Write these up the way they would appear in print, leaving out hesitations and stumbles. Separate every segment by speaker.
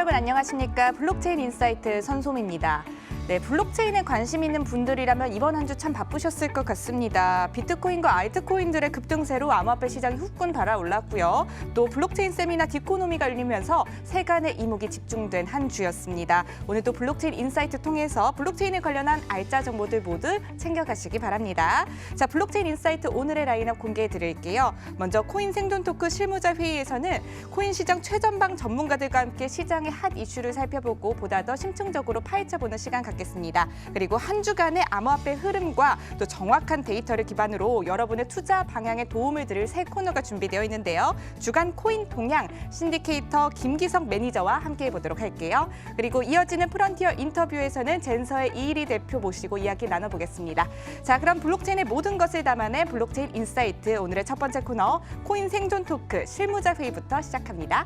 Speaker 1: 여러분 안녕하십니까? 블록체인 인사이트 선솜입니다. 네, 블록체인에 관심 있는 분들이라면 이번 한 주 참 바쁘셨을 것 같습니다. 비트코인과 알트코인들의 급등세로 암호화폐 시장이 후끈 달아올랐고요. 또 블록체인 세미나 디코노미가 열리면서 세간의 이목이 집중된 한 주였습니다. 오늘도 블록체인 인사이트 통해서 블록체인에 관련한 알짜 정보들 모두 챙겨가시기 바랍니다. 자, 블록체인 인사이트 오늘의 라인업 공개해 드릴게요. 먼저 코인 생존 토크 실무자 회의에서는 코인 시장 최전방 전문가들과 함께 시장의 핫 이슈를 살펴보고 보다 더 심층적으로 파헤쳐보는 시간 갖겠습니다. 그리고 한 주간의 암호화폐 흐름과 또 정확한 데이터를 기반으로 여러분의 투자 방향에 도움을 드릴 새 코너가 준비되어 있는데요. 주간 코인 동향 신디케이터 김기석 매니저와 함께해 보도록 할게요. 그리고 이어지는 프론티어 인터뷰에서는 젠서의 이일이 대표 모시고 이야기 나눠보겠습니다. 자, 그럼 블록체인의 모든 것을 담아낸 블록체인 인사이트 오늘의 첫 번째 코너 코인 생존 토크 실무자 회의부터 시작합니다.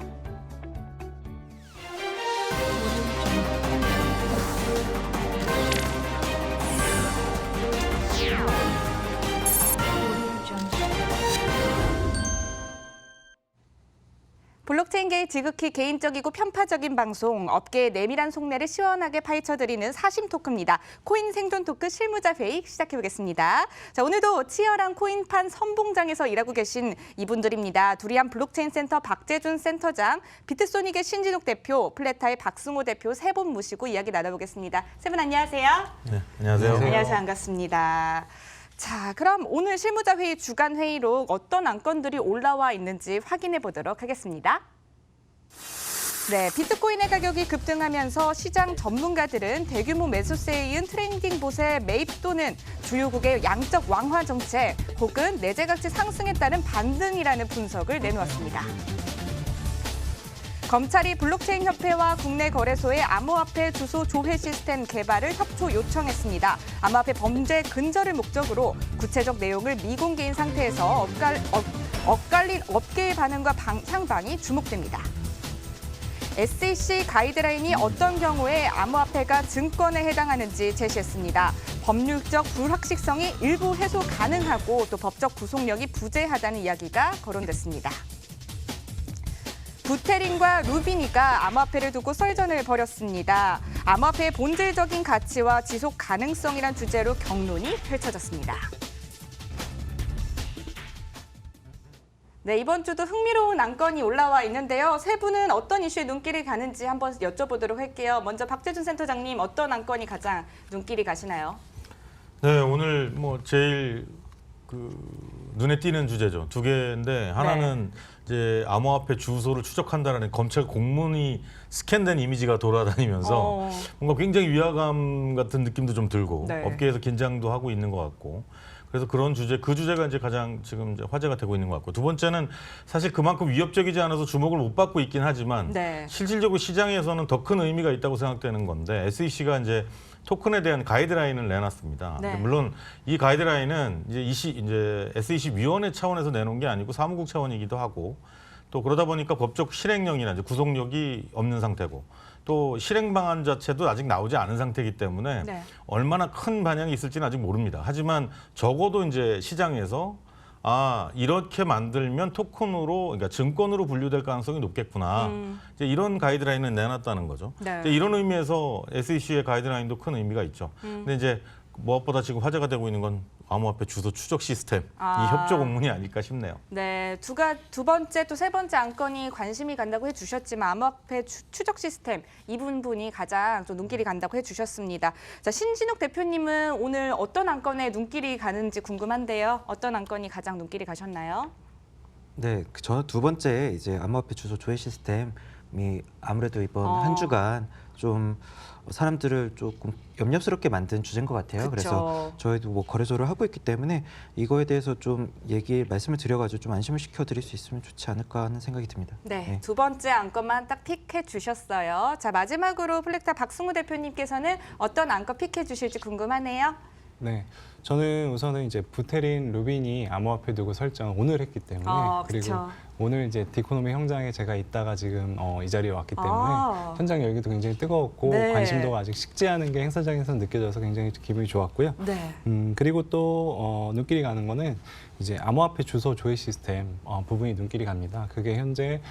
Speaker 1: 블록체인계의 지극히 개인적이고 편파적인 방송, 업계의 내밀한 속내를 시원하게 파헤쳐드리는 사심 토크입니다. 코인 생존 토크 실무자 회의 시작해보겠습니다. 자, 오늘도 치열한 코인판 선봉장에서 일하고 계신 이분들입니다. 두리안 블록체인 센터 박재준 센터장, 비트소닉의 신진욱 대표, 플레타의 박승호 대표 세 분 모시고 이야기 나눠보겠습니다. 세 분 안녕하세요.
Speaker 2: 네, 안녕하세요.
Speaker 1: 안녕하세요. 반갑습니다. 자, 그럼 오늘 실무자 회의 주간 회의로 어떤 안건들이 올라와 있는지 확인해 보도록 하겠습니다. 네, 비트코인의 가격이 급등하면서 시장 전문가들은 대규모 매수세에 이은 트렌딩 봇의 매입 또는 주요국의 양적 완화 정책 혹은 내재 가치 상승에 따른 반등이라는 분석을 내놓았습니다. 검찰이 블록체인 협회와 국내 거래소의 암호화폐 주소 조회 시스템 개발을 협조 요청했습니다. 암호화폐 범죄 근절을 목적으로 구체적 내용을 미공개인 상태에서 엇갈린 업계의 반응과 향방이 주목됩니다. SEC 가이드라인이 어떤 경우에 암호화폐가 증권에 해당하는지 제시했습니다. 법률적 불확실성이 일부 해소 가능하고 또 법적 구속력이 부재하다는 이야기가 거론됐습니다. 부테린과 루비니가 암호화폐를 두고 설전을 벌였습니다. 암호화폐의 본질적인 가치와 지속 가능성이란 주제로 경론이 펼쳐졌습니다. 네, 이번 주도 흥미로운 안건이 올라와 있는데요. 세 분은 어떤 이슈에 눈길이 가는지 한번 여쭤보도록 할게요. 먼저 박재준 센터장님, 어떤 안건이 가장 눈길이 가시나요?
Speaker 2: 네, 오늘 제일 눈에 띄는 주제죠. 두 개인데 하나는 이제 암호화폐 주소를 추적한다는 검찰 공문이 스캔된 이미지가 돌아다니면서 뭔가 굉장히 위화감 같은 느낌도 좀 들고 업계에서 긴장도 하고 있는 것 같고 그래서 그런 주제, 그 주제가 이제 가장 지금 이제 화제가 되고 있는 것 같고 두 번째는 사실 그만큼 위협적이지 않아서 주목을 못 받고 있긴 하지만 실질적으로 시장에서는 더 큰 의미가 있다고 생각되는 건데 SEC가 이제 토큰에 대한 가이드라인을 내놨습니다. 물론 이 가이드라인은 이제 SEC 위원회 차원에서 내놓은 게 아니고 사무국 차원이기도 하고 또 그러다 보니까 법적 실행력이나 이제 구속력이 없는 상태고 또 실행 방안 자체도 아직 나오지 않은 상태이기 때문에 얼마나 큰 반향이 있을지는 아직 모릅니다. 하지만 적어도 이제 시장에서 이렇게 만들면 토큰으로, 그러니까 증권으로 분류될 가능성이 높겠구나. 이제 이런 가이드라인을 내놨다는 거죠. 이제 이런 의미에서 SEC의 가이드라인도 큰 의미가 있죠. 근데 이제 무엇보다 지금 화제가 되고 있는 건 암호화폐 주소 추적 시스템, 이 협조 공문이 아닐까 싶네요.
Speaker 1: 네, 두 번째 또 세 번째 안건이 관심이 간다고 해주셨지만 암호화폐 추적 시스템 이 부분이 가장 좀 눈길이 간다고 해주셨습니다. 자, 신진욱 대표님은 오늘 어떤 안건에 눈길이 가는지 궁금한데요. 어떤 안건이 가장 눈길이 가셨나요?
Speaker 3: 네, 저는 두 번째 이제 암호화폐 주소 조회 시스템이 아무래도 이번 한 주간 좀 사람들을 조금 염려스럽게 만든 주제인 것 같아요. 그래서 저희도 거래소를 하고 있기 때문에 이거에 대해서 좀 말씀을 드려가지고 좀 안심을 시켜드릴 수 있으면 좋지 않을까 하는 생각이 듭니다.
Speaker 1: 네, 두 번째 안건만 딱 픽해 주셨어요. 자, 마지막으로 플렉타 박승우 대표님께서는 어떤 안건 픽해 주실지 궁금하네요.
Speaker 4: 네, 저는 우선은 이제 부테린, 루빈이 암호화폐 누구 설정을 오늘 했기 때문에 그리고
Speaker 1: 그쵸.
Speaker 4: 오늘 이제 디코노미 현장에 제가 있다가 지금 이 자리에 왔기 때문에 현장 열기도 굉장히 뜨거웠고
Speaker 1: 네.
Speaker 4: 관심도가 아직 식지 않은 게 행사장에서 느껴져서 굉장히 기분이 좋았고요.
Speaker 1: 네.
Speaker 4: 그리고 또 눈길이 가는 거는 이제 암호화폐 주소 조회 시스템 부분이 눈길이 갑니다. 그게 현재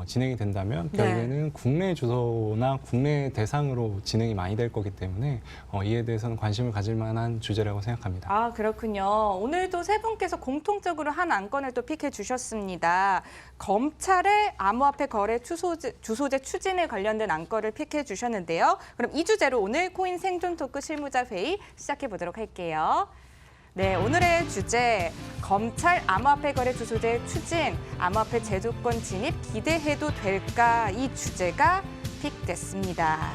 Speaker 4: 진행이 된다면
Speaker 1: 네.
Speaker 4: 결국에는 국내 주소나 국내 대상으로 진행이 많이 될 거기 때문에 이에 대해서는 관심을 가질 만한 주제라고 생각합니다.
Speaker 1: 아, 그렇군요. 오늘도 세 분께서 공통적으로 한 안건을 또 픽해 주셨습니다. 검찰의 암호화폐 거래 주소제 추진에 관련된 안건을 픽해 주셨는데요. 그럼 이 주제로 오늘 코인 생존 토크 실무자 회의 시작해 보도록 할게요. 네, 오늘의 주제 검찰 암호화폐 거래 주소제 추진, 암호화폐 제도권 진입 기대해도 될까 이 주제가 픽됐습니다.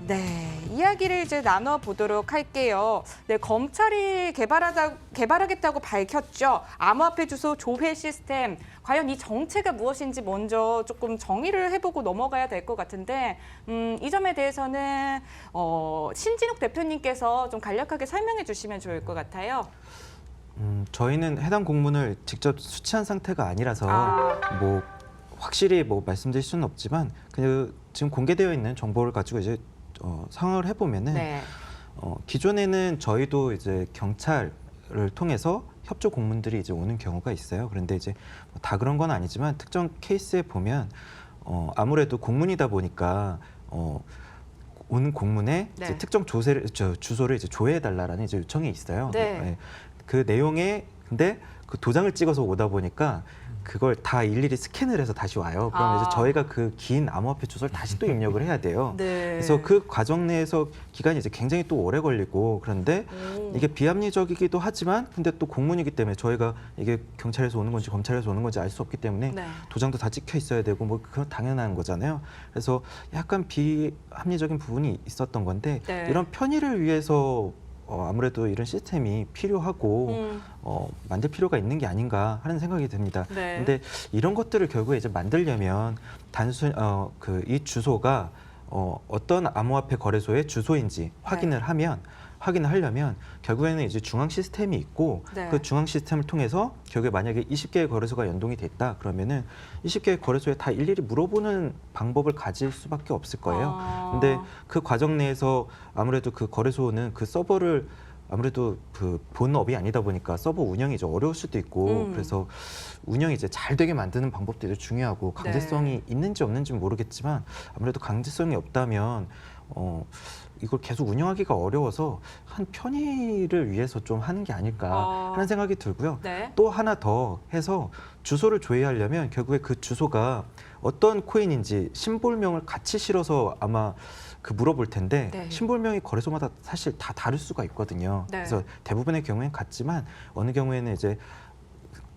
Speaker 1: 네, 이야기를 이제 나눠보도록 할게요. 네, 검찰이 개발하겠다고 밝혔죠. 암호화폐 주소 조회 시스템. 과연 이 정체가 무엇인지 먼저 조금 정의를 해보고 넘어가야 될 것 같은데 이 점에 대해서는 신진욱 대표님께서 좀 간략하게 설명해 주시면 좋을 것 같아요.
Speaker 3: 저희는 해당 공문을 직접 수취한 상태가 아니라서 뭐 확실히 뭐 말씀드릴 수는 없지만 지금 공개되어 있는 정보를 가지고 이제 상황을 해보면은
Speaker 1: 네.
Speaker 3: 기존에는 저희도 이제 경찰을 통해서 협조 공문들이 이제 오는 경우가 있어요. 그런데 이제 다 그런 건 아니지만 특정 케이스에 보면 아무래도 공문이다 보니까 온 공문에
Speaker 1: 네.
Speaker 3: 이제 특정 주소를 이제 조회해달라라는 이제 요청이 있어요.
Speaker 1: 네.
Speaker 3: 그 내용에 근데 그 도장을 찍어서 오다 보니까 그걸 다 일일이 스캔을 해서 다시 와요. 그러면 이제 저희가 그 긴 암호화폐 주소를 다시 또 입력을 해야 돼요.
Speaker 1: 네.
Speaker 3: 그래서 그 과정 내에서 기간이 이제 굉장히 또 오래 걸리고 그런데 이게 비합리적이기도 하지만 근데 또 공문이기 때문에 저희가 이게 경찰에서 오는 건지 검찰에서 오는 건지 알 수 없기 때문에
Speaker 1: 네.
Speaker 3: 도장도 다 찍혀 있어야 되고 뭐 그건 당연한 거잖아요. 그래서 약간 비합리적인 부분이 있었던 건데
Speaker 1: 네.
Speaker 3: 이런 편의를 위해서 아무래도 이런 시스템이 필요하고 만들 필요가 있는 게 아닌가 하는 생각이 듭니다.
Speaker 1: 네.
Speaker 3: 근데 이런 것들을 결국에 이제 만들려면 단순 이 주소가 어떤 암호화폐 거래소의 주소인지 확인을 하려면 결국에는 이제 중앙 시스템이 있고
Speaker 1: 네.
Speaker 3: 그 중앙 시스템을 통해서 결국에 만약에 20개의 거래소가 연동이 됐다 그러면은 20개의 거래소에 다 일일이 물어보는 방법을 가질 수밖에 없을 거예요. 근데 그 과정 내에서 아무래도 그 거래소는 그 서버를 아무래도 그 본업이 아니다 보니까 서버 운영이 좀 어려울 수도 있고 그래서 운영이 이제 잘 되게 만드는 방법도 이제 중요하고 강제성이 있는지 없는지는 모르겠지만 아무래도 강제성이 없다면 이걸 계속 운영하기가 어려워서 한 편의를 위해서 좀 하는 게 아닐까 하는 생각이 들고요.
Speaker 1: 네.
Speaker 3: 또 하나 더 해서 주소를 조회하려면 결국에 그 주소가 어떤 코인인지 심볼명을 같이 실어서 아마 그 물어볼 텐데
Speaker 1: 네.
Speaker 3: 심볼명이 거래소마다 사실 다 다를 수가 있거든요.
Speaker 1: 네.
Speaker 3: 그래서 대부분의 경우엔 같지만 어느 경우에는 이제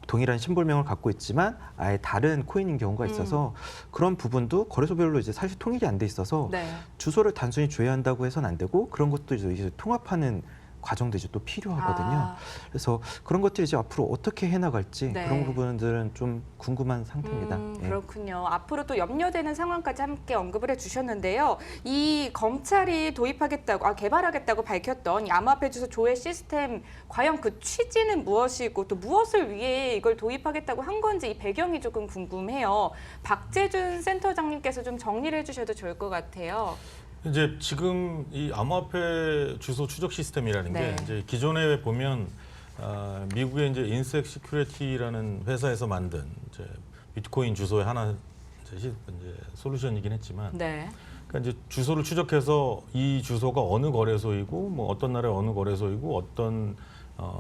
Speaker 3: 동일한 심볼명을 갖고 있지만 아예 다른 코인인 경우가 있어서 그런 부분도 거래소별로 이제 사실 통일이 안 돼 있어서
Speaker 1: 네.
Speaker 3: 주소를 단순히 조회한다고 해서는 안 되고 그런 것도 이제 통합하는 과정도 이제 또 필요하거든요. 그래서 그런 것들이 이제 앞으로 어떻게 해나갈지
Speaker 1: 네.
Speaker 3: 그런 부분들은 좀 궁금한 상태입니다. 예.
Speaker 1: 그렇군요. 앞으로 또 염려되는 상황까지 함께 언급을 해주셨는데요. 이 검찰이 개발하겠다고 밝혔던 이 암호화폐 주소 조회 시스템 과연 그 취지는 무엇이고 또 무엇을 위해 이걸 도입하겠다고 한 건지 이 배경이 조금 궁금해요. 박재준 센터장님께서 좀 정리를 해주셔도 좋을 것 같아요.
Speaker 2: 이제 지금 이 암호화폐 주소 추적 시스템이라는
Speaker 1: 네.
Speaker 2: 게 이제 기존에 보면 미국의 이제 인색 시큐리티라는 회사에서 만든 이제 비트코인 주소의 하나 이제 솔루션이긴 했지만,
Speaker 1: 네.
Speaker 2: 그러니까 이제 주소를 추적해서 이 주소가 어느 거래소이고 뭐 어떤 나라의 어느 거래소이고 어떤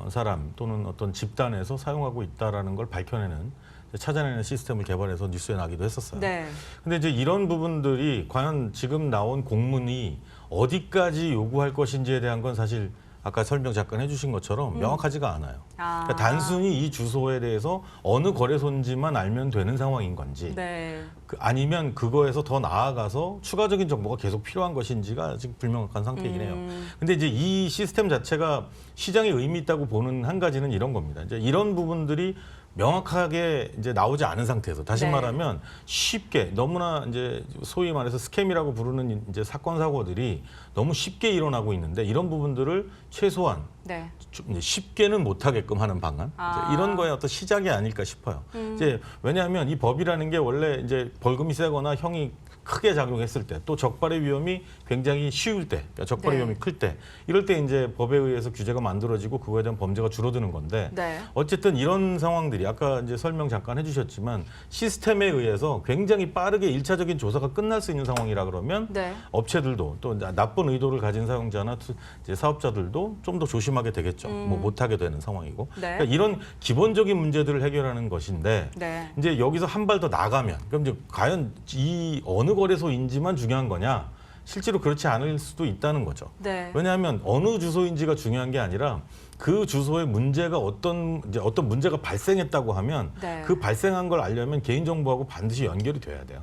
Speaker 2: 사람 또는 어떤 집단에서 사용하고 있다라는 걸 밝혀내는 찾아내는 시스템을 개발해서 뉴스에 나기도 했었어요.
Speaker 1: 네.
Speaker 2: 근데 이제 이런 부분들이 과연 지금 나온 공문이 어디까지 요구할 것인지에 대한 건 사실 아까 설명 잠깐 해주신 것처럼 명확하지가 않아요. 그러니까 단순히 이 주소에 대해서 어느 거래소인지만 알면 되는 상황인 건지
Speaker 1: 네.
Speaker 2: 아니면 그거에서 더 나아가서 추가적인 정보가 계속 필요한 것인지가 아직 불명확한 상태이긴 해요. 근데 이제 이 시스템 자체가 시장에 의미 있다고 보는 한 가지는 이런 겁니다. 이제 이런 부분들이 명확하게 이제 나오지 않은 상태에서 다시
Speaker 1: 네.
Speaker 2: 말하면 쉽게 너무나 이제 소위 말해서 스캠이라고 부르는 이제 사건 사고들이 너무 쉽게 일어나고 있는데 이런 부분들을 최소한
Speaker 1: 네.
Speaker 2: 좀 이제 쉽게는 못하게끔 하는 방안 이제 이런 거에 어떤 시작이 아닐까 싶어요. 이제 왜냐하면 이 법이라는 게 원래 이제 벌금이 세거나 형이 크게 작용했을 때 또 적발의 위험이 굉장히 쉬울 때, 그러니까 적발의
Speaker 1: 네.
Speaker 2: 위험이 클 때 이럴 때 이제 법에 의해서 규제가 만들어지고 그거에 대한 범죄가 줄어드는 건데
Speaker 1: 네.
Speaker 2: 어쨌든 이런 상황들이 아까 이제 설명 잠깐 해주셨지만 시스템에 의해서 굉장히 빠르게 일차적인 조사가 끝날 수 있는 상황이라 그러면
Speaker 1: 네.
Speaker 2: 업체들도 또 나쁜 의도를 가진 사용자나 이제 사업자들도 좀 더 조심하게 되겠죠. 뭐 못하게 되는 상황이고.
Speaker 1: 네.
Speaker 2: 그러니까 이런 기본적인 문제들을 해결하는 것인데
Speaker 1: 네.
Speaker 2: 이제 여기서 한 발 더 나가면 그럼 이제 과연 이 어느 거래소인지만 중요한 거냐? 실제로 그렇지 않을 수도 있다는 거죠.
Speaker 1: 네.
Speaker 2: 왜냐하면 어느 주소인지가 중요한 게 아니라 그 주소에 문제가 어떤 문제가 발생했다고 하면
Speaker 1: 네.
Speaker 2: 그 발생한 걸 알려면 개인정보하고 반드시 연결이 돼야 돼요.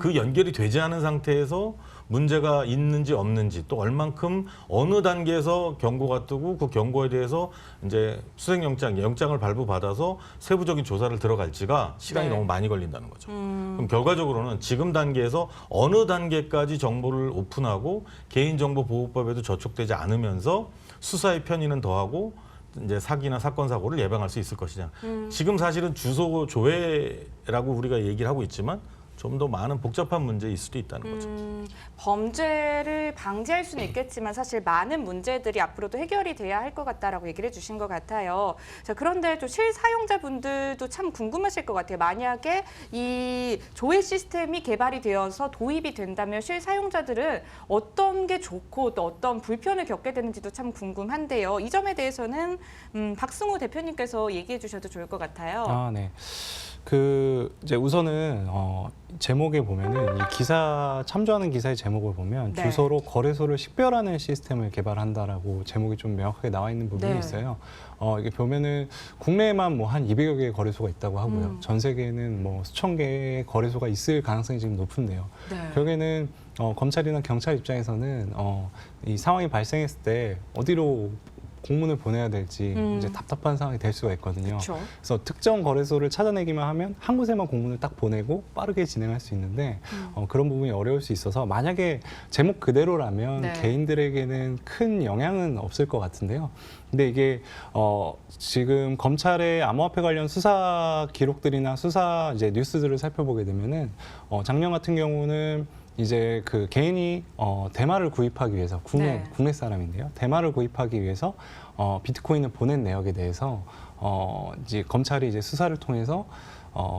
Speaker 2: 그 연결이 되지 않은 상태에서 문제가 있는지 없는지 또 얼만큼 어느 단계에서 경고가 뜨고 그 경고에 대해서 이제 영장을 발부받아서 세부적인 조사를 들어갈지가 시간이
Speaker 1: 네.
Speaker 2: 너무 많이 걸린다는 거죠. 그럼 결과적으로는 지금 단계에서 어느 단계까지 정보를 오픈하고 개인정보보호법에도 저촉되지 않으면서 수사의 편의는 더하고 이제 사기나 사건 사고를 예방할 수 있을 것이냐. 지금 사실은 주소 조회라고 우리가 얘기를 하고 있지만 좀 더 많은 복잡한 문제일 수도 있다는 거죠.
Speaker 1: 범죄를 방지할 수는 있겠지만 사실 많은 문제들이 앞으로도 해결이 돼야 할 것 같다라고 얘기를 해주신 것 같아요. 자, 그런데 또 실사용자분들도 참 궁금하실 것 같아요. 만약에 이 조회 시스템이 개발이 되어서 도입이 된다면 실사용자들은 어떤 게 좋고 또 어떤 불편을 겪게 되는지도 참 궁금한데요. 이 점에 대해서는 박승호 대표님께서 얘기해 주셔도 좋을 것 같아요.
Speaker 4: 아, 네. 이제 우선은 제목에 보면은 이 기사 참조하는 기사의 제목을 보면
Speaker 1: 네.
Speaker 4: 주소로 거래소를 식별하는 시스템을 개발한다라고 제목이 좀 명확하게 나와 있는 부분이
Speaker 1: 네.
Speaker 4: 있어요. 이게 보면은 국내에만 뭐 한 200여 개의 거래소가 있다고 하고요. 전 세계에는 뭐 수천 개의 거래소가 있을 가능성이 지금 높은데요.
Speaker 1: 네.
Speaker 4: 결국에는 검찰이나 경찰 입장에서는 이 상황이 발생했을 때 어디로 공문을 보내야 될지 이제 답답한 상황이 될 수가 있거든요.
Speaker 1: 그렇죠.
Speaker 4: 그래서 특정 거래소를 찾아내기만 하면 한 곳에만 공문을 딱 보내고 빠르게 진행할 수 있는데 그런 부분이 어려울 수 있어서 만약에 제목 그대로라면
Speaker 1: 네.
Speaker 4: 개인들에게는 큰 영향은 없을 것 같은데요. 근데 이게 지금 검찰의 암호화폐 관련 수사 기록들이나 수사 이제 뉴스들을 살펴보게 되면은 작년 같은 경우는 이제 그 개인이 대마를 구입하기 위해서 국내 사람인데요. 대마를 구입하기 위해서 비트코인을 보낸 내역에 대해서 이제 검찰이 이제 수사를 통해서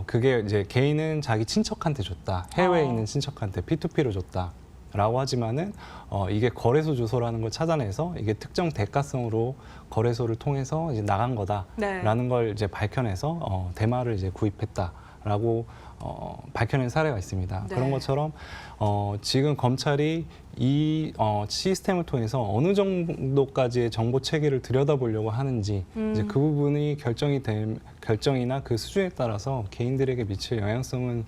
Speaker 4: 그게 이제 개인은 자기 친척한테 줬다. 해외에 있는 친척한테 P2P로 줬다. 라고 하지만은 이게 거래소 주소라는 걸 찾아내서 이게 특정 대가성으로 거래소를 통해서 이제 나간 거다라는 걸 이제 밝혀내서 대마를 이제 구입했다라고 밝혀낸 사례가 있습니다.
Speaker 1: 네.
Speaker 4: 그런 것처럼 지금 검찰이 이 시스템을 통해서 어느 정도까지의 정보 체계를 들여다보려고 하는지 이제 그 부분이 결정이나 그 수준에 따라서 개인들에게 미칠 영향성은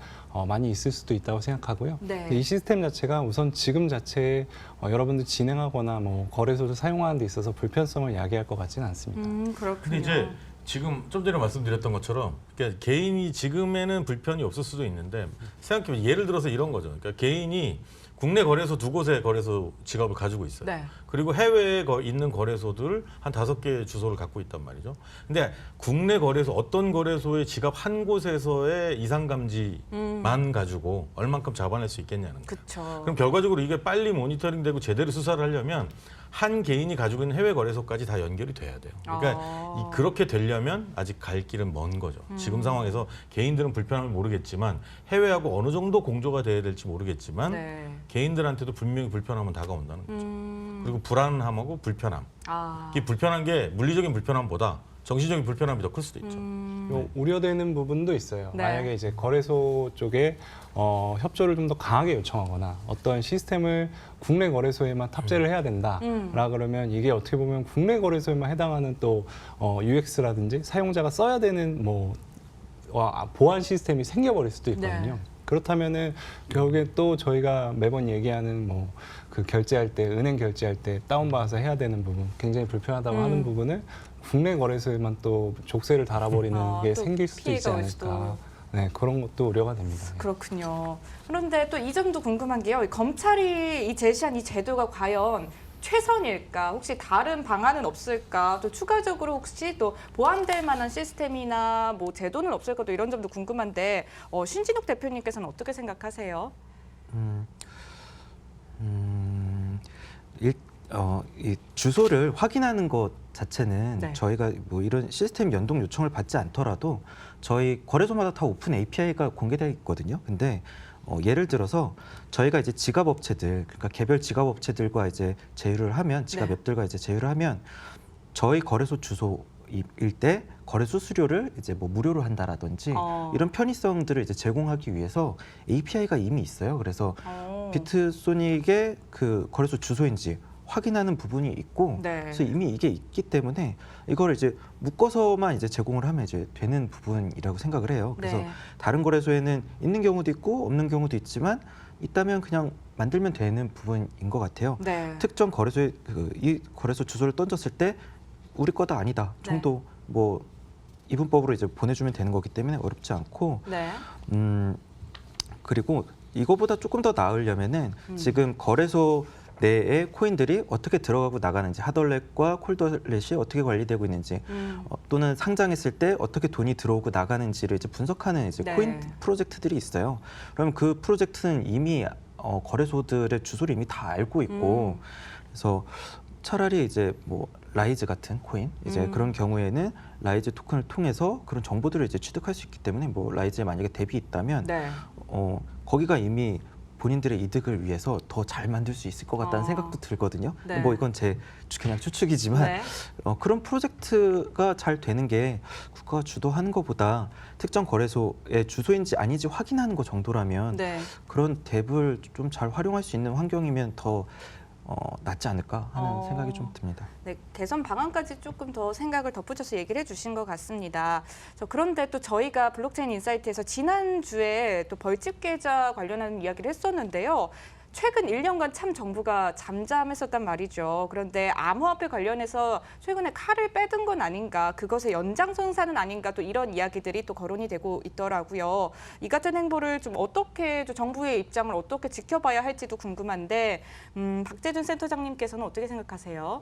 Speaker 4: 많이 있을 수도 있다고 생각하고요.
Speaker 1: 네.
Speaker 4: 이 시스템 자체가 우선 지금 자체에 여러분들 진행하거나 뭐 거래소를 사용하는 데 있어서 불편성을 야기할 것 같지는 않습니다.
Speaker 1: 그렇군요.
Speaker 2: 근데 이제 지금 좀 전에 말씀드렸던 것처럼 그러니까 개인이 지금에는 불편이 없을 수도 있는데 생각해보면 예를 들어서 이런 거죠. 그러니까 개인이 국내 거래소 2곳의 거래소 지갑을 가지고 있어요.
Speaker 1: 네.
Speaker 2: 그리고 해외에 있는 거래소들 한 5개의 주소를 갖고 있단 말이죠. 근데 국내 거래소 어떤 거래소의 지갑 한 곳에서의 이상 감지만 가지고 얼만큼 잡아낼 수 있겠냐는 거예요.
Speaker 1: 그렇죠.
Speaker 2: 그럼 결과적으로 이게 빨리 모니터링되고 제대로 수사를 하려면 한 개인이 가지고 있는 해외 거래소까지 다 연결이 돼야 돼요. 그러니까 그렇게 되려면 아직 갈 길은 먼 거죠. 지금 상황에서 개인들은 불편함을 모르겠지만 해외하고 어느 정도 공조가 돼야 될지 모르겠지만
Speaker 1: 네.
Speaker 2: 개인들한테도 분명히 불편함은 다가온다는 거죠. 그리고 불안함하고 불편함. 이 불편한 게 물리적인 불편함보다 정신적인 불편함이 더 클 수도 있죠.
Speaker 4: 우려되는 부분도 있어요.
Speaker 1: 네.
Speaker 4: 만약에 이제 거래소 쪽에 협조를 좀 더 강하게 요청하거나 어떤 시스템을 국내 거래소에만 탑재를 해야 된다라 그러면 이게 어떻게 보면 국내 거래소에만 해당하는 또 UX라든지 사용자가 써야 되는 뭐 보안 시스템이 생겨버릴 수도 있거든요.
Speaker 1: 네.
Speaker 4: 그렇다면은 결국에 또 저희가 매번 얘기하는 뭐 그 결제할 때 은행 결제할 때 다운받아서 해야 되는 부분 굉장히 불편하다고 하는 부분을 국내 거래소에만 또 족쇄를 달아버리는 게
Speaker 1: 또
Speaker 4: 생길 수도 있지
Speaker 1: 피해가 올
Speaker 4: 않을까.
Speaker 1: 수도.
Speaker 4: 네, 그런 것도 우려가 됩니다.
Speaker 1: 그렇군요. 그런데 또 이 점도 궁금한 게요. 이 검찰이 제시한 이 제도가 과연 최선일까? 혹시 다른 방안은 없을까? 또 추가적으로 혹시 또 보완될 만한 시스템이나 뭐 제도는 없을까? 또 이런 점도 궁금한데 신진욱 대표님께서는 어떻게 생각하세요?
Speaker 3: 이 주소를 확인하는 것 자체는
Speaker 1: 네.
Speaker 3: 저희가 뭐 이런 시스템 연동 요청을 받지 않더라도 저희 거래소마다 다 오픈 API가 공개되어 있거든요. 근데 예를 들어서 저희가 이제 지갑업체들, 그러니까 개별 지갑업체들과 이제 제휴를 하면 지갑
Speaker 1: 네.
Speaker 3: 앱들과 이제 제휴를 하면 저희 거래소 주소일 때 거래소 수수료를 이제 뭐 무료로 한다라든지 이런 편의성들을 이제 제공하기 위해서 API가 이미 있어요. 그래서 비트소닉의 그 거래소 주소인지 확인하는 부분이 있고,
Speaker 1: 네.
Speaker 3: 그래서 이미 이게 있기 때문에 이걸 이제 묶어서만 이제 제공을 하면 이제 되는 부분이라고 생각을 해요. 그래서
Speaker 1: 네.
Speaker 3: 다른 거래소에는 있는 경우도 있고 없는 경우도 있지만 있다면 그냥 만들면 되는 부분인 것 같아요.
Speaker 1: 네.
Speaker 3: 특정 거래소에 이 거래소 주소를 던졌을 때 우리 거다 아니다 정도 뭐 이분법으로 이제 보내주면 되는 거기 때문에 어렵지 않고,
Speaker 1: 네.
Speaker 3: 그리고 이거보다 조금 더 나으려면은 지금 거래소 내에 코인들이 어떻게 들어가고 나가는지, 핫월렛과 콜드월렛이 어떻게 관리되고 있는지, 또는 상장했을 때 어떻게 돈이 들어오고 나가는지를 이제 분석하는 이제
Speaker 1: 네.
Speaker 3: 코인 프로젝트들이 있어요. 그럼 그 프로젝트는 이미 거래소들의 주소를 이미 다 알고 있고, 그래서 차라리 이제 뭐 라이즈 같은 코인 이제 그런 경우에는 라이즈 토큰을 통해서 그런 정보들을 이제 취득할 수 있기 때문에 뭐 라이즈에 만약에 갭이 있다면
Speaker 1: 네.
Speaker 3: 거기가 이미 본인들의 이득을 위해서 더 잘 만들 수 있을 것 같다는 생각도 들거든요.
Speaker 1: 네.
Speaker 3: 뭐 이건 제 그냥 추측이지만
Speaker 1: 네.
Speaker 3: 그런 프로젝트가 잘 되는 게 국가가 주도하는 것보다 특정 거래소의 주소인지 아닌지 확인하는 것 정도라면
Speaker 1: 네.
Speaker 3: 그런 탭을 좀 잘 활용할 수 있는 환경이면 더 낫지 않을까 하는 생각이 좀 듭니다.
Speaker 1: 네, 개선 방안까지 조금 더 생각을 덧붙여서 얘기를 해주신 것 같습니다. 그런데 또 저희가 블록체인 인사이트에서 지난주에 또 벌집 계좌 관련한 이야기를 했었는데요. 최근 1년간 참 정부가 잠잠했었단 말이죠. 그런데 암호화폐 관련해서 최근에 칼을 빼든 건 아닌가, 그것의 연장선상은 아닌가, 또 이런 이야기들이 또 거론이 되고 있더라고요. 이 같은 행보를 좀 어떻게, 정부의 입장을 어떻게 지켜봐야 할지도 궁금한데, 박재준 센터장님께서는 어떻게 생각하세요?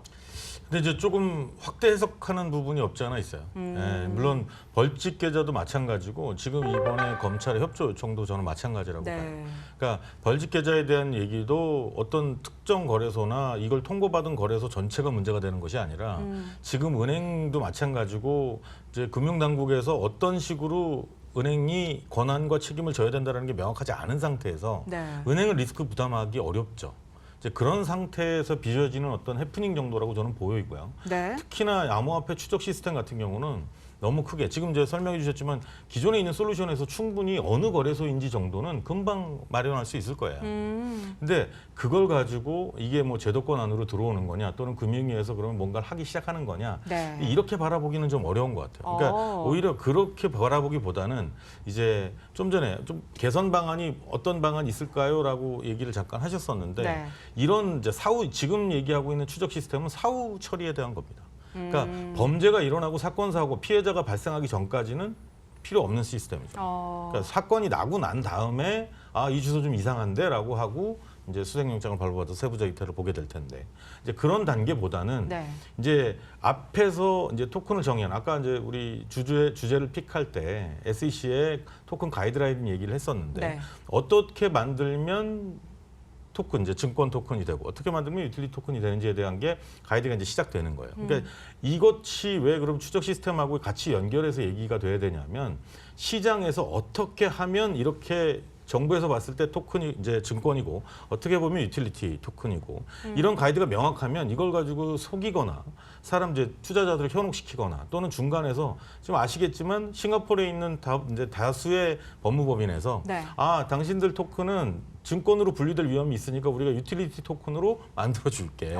Speaker 2: 근데 이제 조금 확대 해석하는 부분이 없지 않아 있어요. 예, 물론 벌집 계좌도 마찬가지고 지금 이번에 검찰의 협조 요청도 저는 마찬가지라고 봐요.
Speaker 1: 네.
Speaker 2: 그러니까 벌집 계좌에 대한 얘기도 어떤 특정 거래소나 이걸 통보받은 거래소 전체가 문제가 되는 것이 아니라 지금 은행도 마찬가지고 이제 금융당국에서 어떤 식으로 은행이 권한과 책임을 져야 된다는 게 명확하지 않은 상태에서
Speaker 1: 네.
Speaker 2: 은행은 리스크 부담하기 어렵죠. 이제 그런 상태에서 빚어지는 어떤 해프닝 정도라고 저는 보이고요.
Speaker 1: 네.
Speaker 2: 특히나 암호화폐 추적 시스템 같은 경우는 너무 크게 지금 이제 설명해 주셨지만 기존에 있는 솔루션에서 충분히 어느 거래소인지 정도는 금방 마련할 수 있을 거예요. 근데 그걸 가지고 이게 뭐 제도권 안으로 들어오는 거냐 또는 금융위에서 그러면 뭔가를 하기 시작하는 거냐
Speaker 1: 네.
Speaker 2: 이렇게 바라보기는 좀 어려운 것 같아요. 그러니까 오히려 그렇게 바라보기보다는 이제 좀 전에 좀 개선 방안이 어떤 방안이 있을까요?라고 얘기를 잠깐 하셨었는데
Speaker 1: 네.
Speaker 2: 이런 이제 사후 지금 얘기하고 있는 추적 시스템은 사후 처리에 대한 겁니다. 그러니까 범죄가 일어나고 사건 사고 피해자가 발생하기 전까지는 필요 없는 시스템이죠. 그러니까 사건이 나고 난 다음에 이 주소 좀 이상한데라고 하고 이제 수색영장을 발부받아서 세부적 이태를 보게 될 텐데 이제 그런 단계보다는
Speaker 1: 네.
Speaker 2: 이제 앞에서 이제 토큰을 정의한 아까 이제 우리 주제를 픽할 때 SEC의 토큰 가이드라인 얘기를 했었는데
Speaker 1: 네.
Speaker 2: 어떻게 만들면 토큰, 이제 증권 토큰이 되고 어떻게 만들면 유틸리티 토큰이 되는지에 대한 게 가이드가 이제 시작되는 거예요. 그러니까 이것이 왜 그럼 추적 시스템하고 같이 연결해서 얘기가 돼야 되냐면 시장에서 어떻게 하면 이렇게 정부에서 봤을 때 토큰이 이제 증권이고 어떻게 보면 유틸리티 토큰이고 이런 가이드가 명확하면 이걸 가지고 속이거나 사람 이제 투자자들을 현혹시키거나 또는 중간에서 지금 아시겠지만 싱가포르에 있는 이제 다수의 법무법인에서
Speaker 1: 네.
Speaker 2: 당신들 토큰은 증권으로 분류될 위험이 있으니까 우리가 유틸리티 토큰으로 만들어줄게.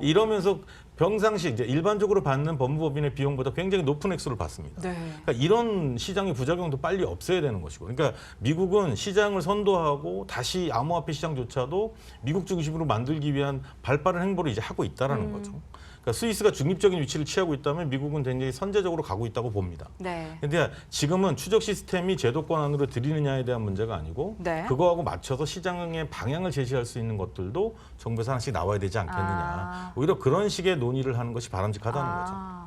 Speaker 2: 이러면서 평상시 이제 일반적으로 받는 법무법인의 비용보다 굉장히 높은 액수를 받습니다.
Speaker 1: 네.
Speaker 2: 그러니까 이런 시장의 부작용도 빨리 없애야 되는 것이고, 그러니까 미국은 시장을 선도하고 다시 암호화폐 시장조차도 미국 중심으로 만들기 위한 발빠른 행보를 이제 하고 있다라는 거죠. 그러니까 스위스가 중립적인 위치를 취하고 있다면 미국은 굉장히 선제적으로 가고 있다고 봅니다.
Speaker 1: 네.
Speaker 2: 근데 지금은 추적 시스템이 제도권 안으로 들이느냐에 대한 문제가 아니고
Speaker 1: 네.
Speaker 2: 그거하고 맞춰서 시장의 방향을 제시할 수 있는 것들도 정부에서 하나씩 나와야 되지 않겠느냐. 오히려 그런 식의 논의를 하는 것이 바람직하다는 거죠.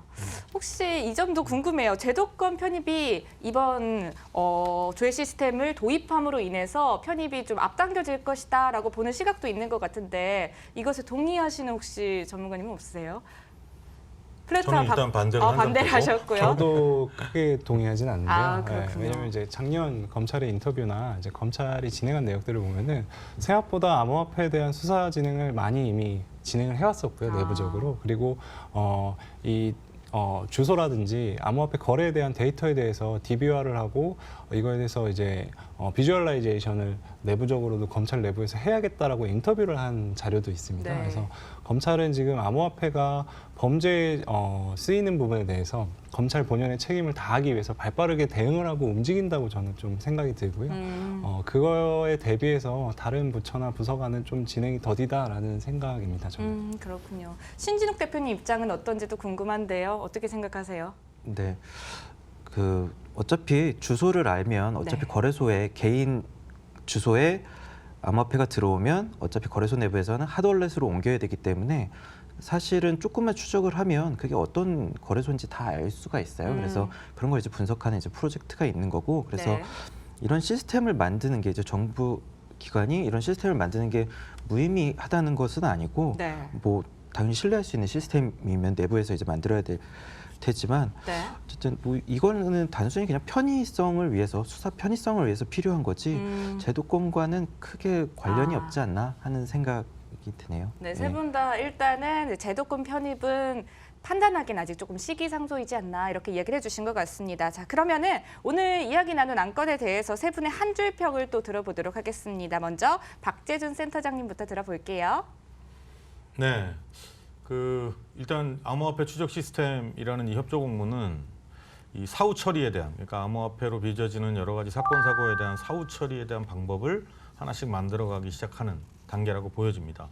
Speaker 1: 혹시 이 점도 궁금해요. 제도권 편입이 이번 조회 시스템을 도입함으로 인해서 편입이 좀 앞당겨질 것이다라고 보는 시각도 있는 것 같은데 이것에 동의하시는 혹시 전문가님은 없으세요?
Speaker 2: 저는 일단 반대를
Speaker 1: 하셨고요.
Speaker 4: 저도 크게 동의하진 않는데요.
Speaker 1: 아, 그렇군요.
Speaker 4: 왜냐하면 이제 작년 검찰의 인터뷰나 이제 검찰이 진행한 내용들을 보면은 생각보다 암호화폐에 대한 수사 진행을 많이 이미 진행을 해왔었고요, 내부적으로. 그리고 주소라든지 암호화폐 거래에 대한 데이터에 대해서 DB화를 하고 이거에 대해서 이제 비주얼라이제이션을 내부적으로도 검찰 내부에서 해야겠다라고 인터뷰를 한 자료도 있습니다.
Speaker 1: 네.
Speaker 4: 그래서 검찰은 지금 암호화폐가 범죄에 쓰이는 부분에 대해서 검찰 본연의 책임을 다하기 위해서 발빠르게 대응을 하고 움직인다고 저는 좀 생각이 들고요. 그거에 대비해서 다른 부처나 부서간은 좀 진행이 더디다라는 생각입니다. 저는.
Speaker 1: 그렇군요. 신진욱 대표님 입장은 어떤지도 궁금한데요. 어떻게 생각하세요?
Speaker 3: 네. 어차피 주소를 알면 어차피
Speaker 1: 네.
Speaker 3: 거래소에 개인 주소에 암호화폐가 들어오면 어차피 거래소 내부에서는 핫월렛으로 옮겨야 되기 때문에 사실은 조금만 추적을 하면 그게 어떤 거래소인지 다 알 수가 있어요. 그래서 그런 걸 이제 분석하는 이제 프로젝트가 있는 거고, 그래서
Speaker 1: 네.
Speaker 3: 이런 시스템을 만드는 게 이제 정부 기관이 이런 시스템을 만드는 게 무의미하다는 것은 아니고,
Speaker 1: 네.
Speaker 3: 뭐 당연히 신뢰할 수 있는 시스템이면 내부에서 이제 만들어야 될 테지만
Speaker 1: 네.
Speaker 3: 어쨌든 뭐 이거는 단순히 그냥 편의성을 위해서, 수사 편의성을 위해서 필요한 거지 제도권과는 크게 관련이 없지 않나 하는 생각이 드네요.
Speaker 1: 네, 세 분 다 일단은 제도권 편입은 판단하기는 아직 조금 시기상조이지 않나 이렇게 이야기를 해주신 것 같습니다. 자, 그러면은 오늘 이야기 나눈 안건에 대해서 세 분의 한 줄 평을 또 들어보도록 하겠습니다. 먼저 박재준 센터장님부터 들어볼게요.
Speaker 2: 네. 일단 암호화폐 추적 시스템이라는 이 협조 공문은 이 사후 처리에 대한, 그러니까 암호화폐로 빚어지는 여러 가지 사건 사고에 대한 사후 처리에 대한 방법을 하나씩 만들어가기 시작하는 단계라고 보여집니다.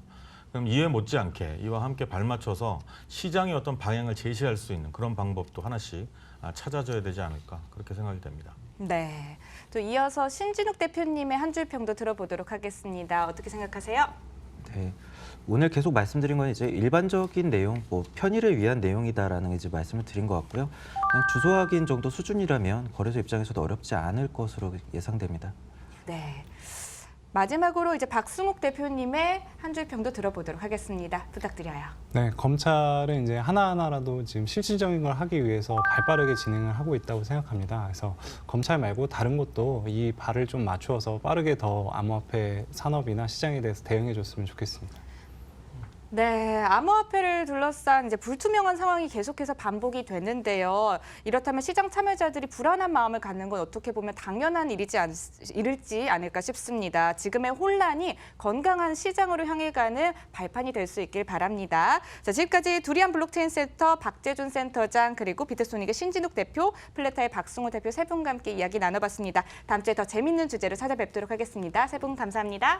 Speaker 2: 그럼 이에 못지않게 이와 함께 발맞춰서 시장의 어떤 방향을 제시할 수 있는 그런 방법도 하나씩 찾아줘야 되지 않을까, 그렇게 생각이 됩니다.
Speaker 1: 네. 또 이어서 신진욱 대표님의 한 줄 평도 들어보도록 하겠습니다. 어떻게 생각하세요?
Speaker 3: 네. 오늘 계속 말씀드린 건 이제 일반적인 내용, 뭐 편의를 위한 내용이다라는 이제 말씀을 드린 것 같고요. 그냥 주소 확인 정도 수준이라면 거래소 입장에서도 어렵지 않을 것으로 예상됩니다.
Speaker 1: 네. 마지막으로 이제 박승욱 대표님의 한 줄 평도 들어보도록 하겠습니다. 부탁드려요.
Speaker 4: 네, 검찰은 이제 하나하나라도 지금 실질적인 걸 하기 위해서 발빠르게 진행을 하고 있다고 생각합니다. 그래서 검찰 말고 다른 곳도 이 발을 좀 맞추어서 빠르게 더 암호화폐 산업이나 시장에 대해서 대응해 줬으면 좋겠습니다.
Speaker 1: 네, 암호화폐를 둘러싼 이제 불투명한 상황이 계속해서 반복이 되는데요. 이렇다면 시장 참여자들이 불안한 마음을 갖는 건 어떻게 보면 당연한 일이지 않을까 싶습니다. 지금의 혼란이 건강한 시장으로 향해 가는 발판이 될 수 있길 바랍니다. 자, 지금까지 두리안 블록체인 센터 박재준 센터장, 그리고 비트소닉의 신진욱 대표, 플레타의 박승호 대표 세 분과 함께 이야기 나눠봤습니다. 다음 주에 더 재밌는 주제로 찾아뵙도록 하겠습니다. 세 분 감사합니다.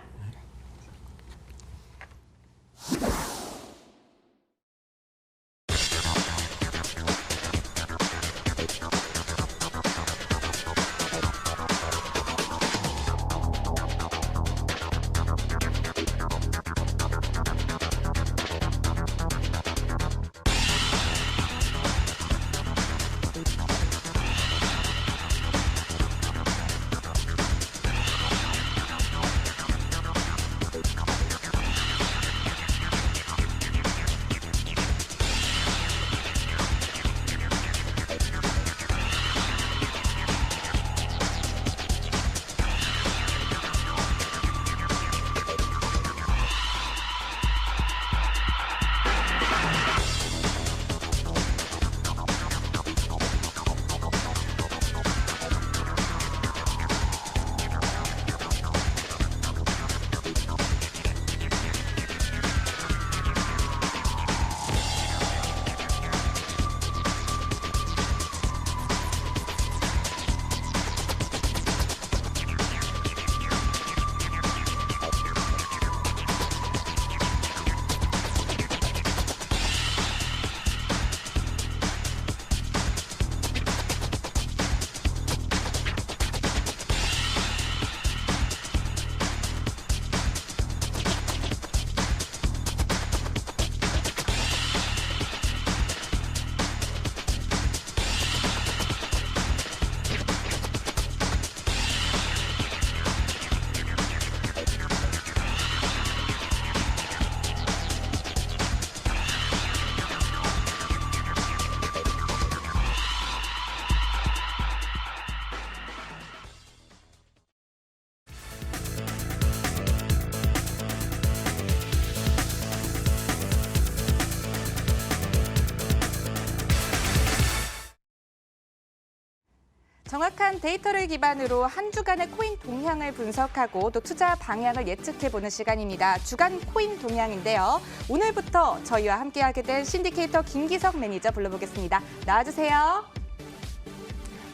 Speaker 1: 정확한 데이터를 기반으로 한 주간의 코인 동향을 분석하고 또 투자 방향을 예측해보는 시간입니다. 주간 코인 동향인데요. 오늘부터 저희와 함께하게 된 신디케이터 김기석 매니저 불러보겠습니다. 나와주세요.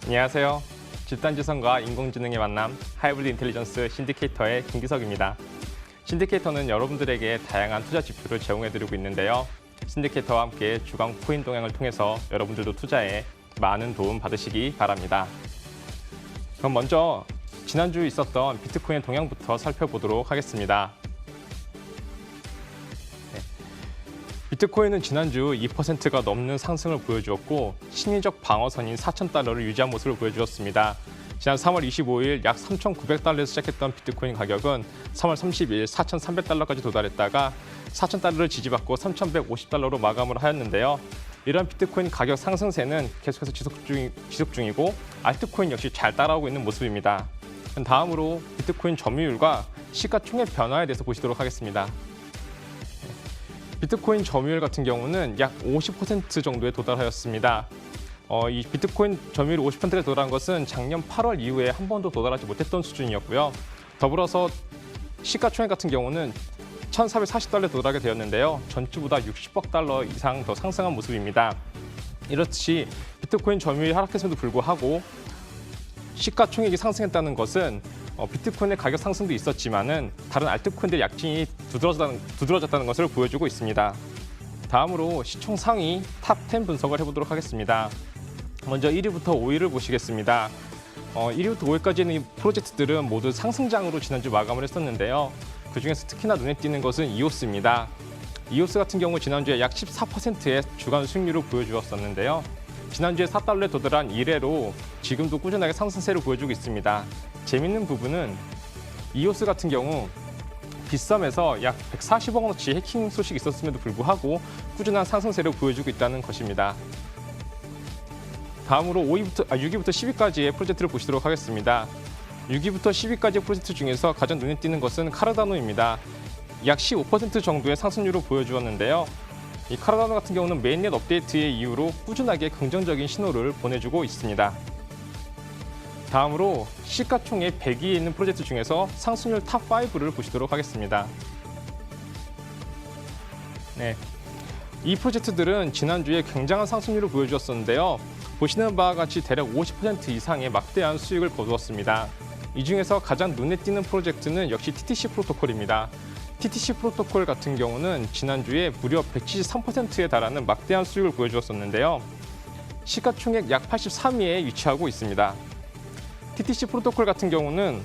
Speaker 5: 안녕하세요. 집단지성과 인공지능의 만남, 하이브리드 인텔리전스 신디케이터의 김기석입니다. 신디케이터는 여러분들에게 다양한 투자 지표를 제공해드리고 있는데요. 신디케이터와 함께 주간 코인 동향을 통해서 여러분들도 투자에 많은 도움 받으시기 바랍니다. 그럼 먼저 지난주 있었던 비트코인 동향부터 살펴보도록 하겠습니다. 비트코인은 지난주 2%가 넘는 상승을 보여주었고 심리적 방어선인 4,000달러를 유지한 모습을 보여주었습니다. 지난 3월 25일 약 3,900달러에서 시작했던 비트코인 가격은 3월 30일 4,300달러까지 도달했다가 4,000달러를 지지받고 3,150달러로 마감을 하였는데요. 이러한 비트코인 가격 상승세는 계속해서 지속 중이고 알트코인 역시 잘 따라오고 있는 모습입니다. 다음으로 비트코인 점유율과 시가총액 변화에 대해서 보시도록 하겠습니다. 비트코인 점유율 같은 경우는 약 50% 정도에 도달하였습니다. 이 비트코인 점유율 50%에 도달한 것은 작년 8월 이후에 한 번도 도달하지 못했던 수준이었고요. 더불어서 시가총액 같은 경우는 1,440달러에 도달하게 되었는데요. 전주보다 60억 달러 이상 더 상승한 모습입니다. 이렇듯이 비트코인 점유율이 하락했음에도 불구하고 시가총액이 상승했다는 것은 비트코인의 가격 상승도 있었지만은 다른 알트코인들의 약진이 두드러졌다는 것을 보여주고 있습니다. 다음으로 시총 상위 탑 10 분석을 해보도록 하겠습니다. 먼저 1위부터 5위를 보시겠습니다. 1위부터 5위까지 있는 이 프로젝트들은 모두 상승장으로 지난주 마감을 했었는데요. 그중에서 특히나 눈에 띄는 것은 이오스입니다. 이오스 같은 경우 지난주에 약 14%의 주간 수익률을 보여주었었는데요. 지난주에 4달러에 도달한 이래로 지금도 꾸준하게 상승세를 보여주고 있습니다. 재밌는 부분은 이오스 같은 경우 빗썸에서 약 140억 원어치 해킹 소식이 있었음에도 불구하고 꾸준한 상승세를 보여주고 있다는 것입니다. 다음으로 6위부터 10위까지의 프로젝트를 보시도록 하겠습니다. 6위부터 10위까지의 프로젝트 중에서 가장 눈에 띄는 것은 카르다노입니다. 약 15% 정도의 상승률을 보여주었는데요. 이 카르다노 같은 경우는 메인넷 업데이트의 이후로 꾸준하게 긍정적인 신호를 보내주고 있습니다. 다음으로 시가총액 100위에 있는 프로젝트 중에서 상승률 탑 5를 보시도록 하겠습니다. 네, 이 프로젝트들은 지난주에 굉장한 상승률을 보여주었었는데요. 보시는 바와 같이 대략 50% 이상의 막대한 수익을 거두었습니다. 이 중에서 가장 눈에 띄는 프로젝트는 역시 TTC 프로토콜입니다. TTC 프로토콜 같은 경우는 지난주에 무려 173%에 달하는 막대한 수익을 보여주었었는데요. 시가총액 약 83위에 위치하고 있습니다. TTC 프로토콜 같은 경우는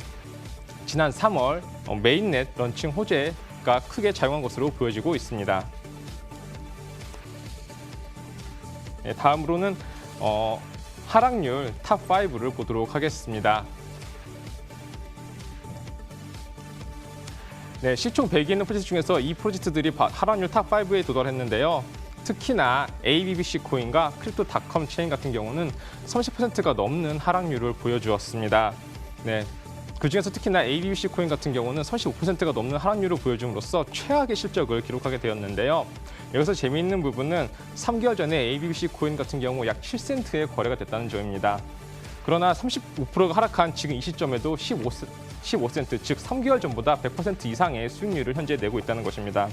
Speaker 5: 지난 3월 메인넷 런칭 호재가 크게 작용한 것으로 보여지고 있습니다. 네, 다음으로는 하락률 탑 5를 보도록 하겠습니다. 네, 시총 100위 있는 프로젝트 중에서 이 프로젝트들이 하락률 탑 5에 도달했는데요. 특히나 ABBC 코인과 크립토닷컴 체인 같은 경우는 30%가 넘는 하락률을 보여주었습니다. 네, 그중에서 특히나 ABBC 코인 같은 경우는 35%가 넘는 하락률을 보여줌으로써 최악의 실적을 기록하게 되었는데요. 여기서 재미있는 부분은 3개월 전에 ABBC 코인 같은 경우 약 7센트에 거래가 됐다는 점입니다. 그러나 35%가 하락한 지금 이 시점에도 15센트, 즉 3개월 전보다 100% 이상의 수익률을 현재 내고 있다는 것입니다.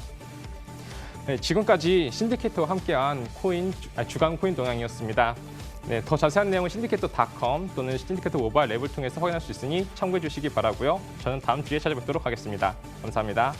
Speaker 5: 네, 지금까지 신디케이터와 함께한 주간 코인 동향이었습니다. 네, 더 자세한 내용은 신디케이터.com 또는 신디케이터 모바일 앱을 통해서 확인할 수 있으니 참고해 주시기 바라고요. 저는 다음 주에 찾아뵙도록 하겠습니다. 감사합니다.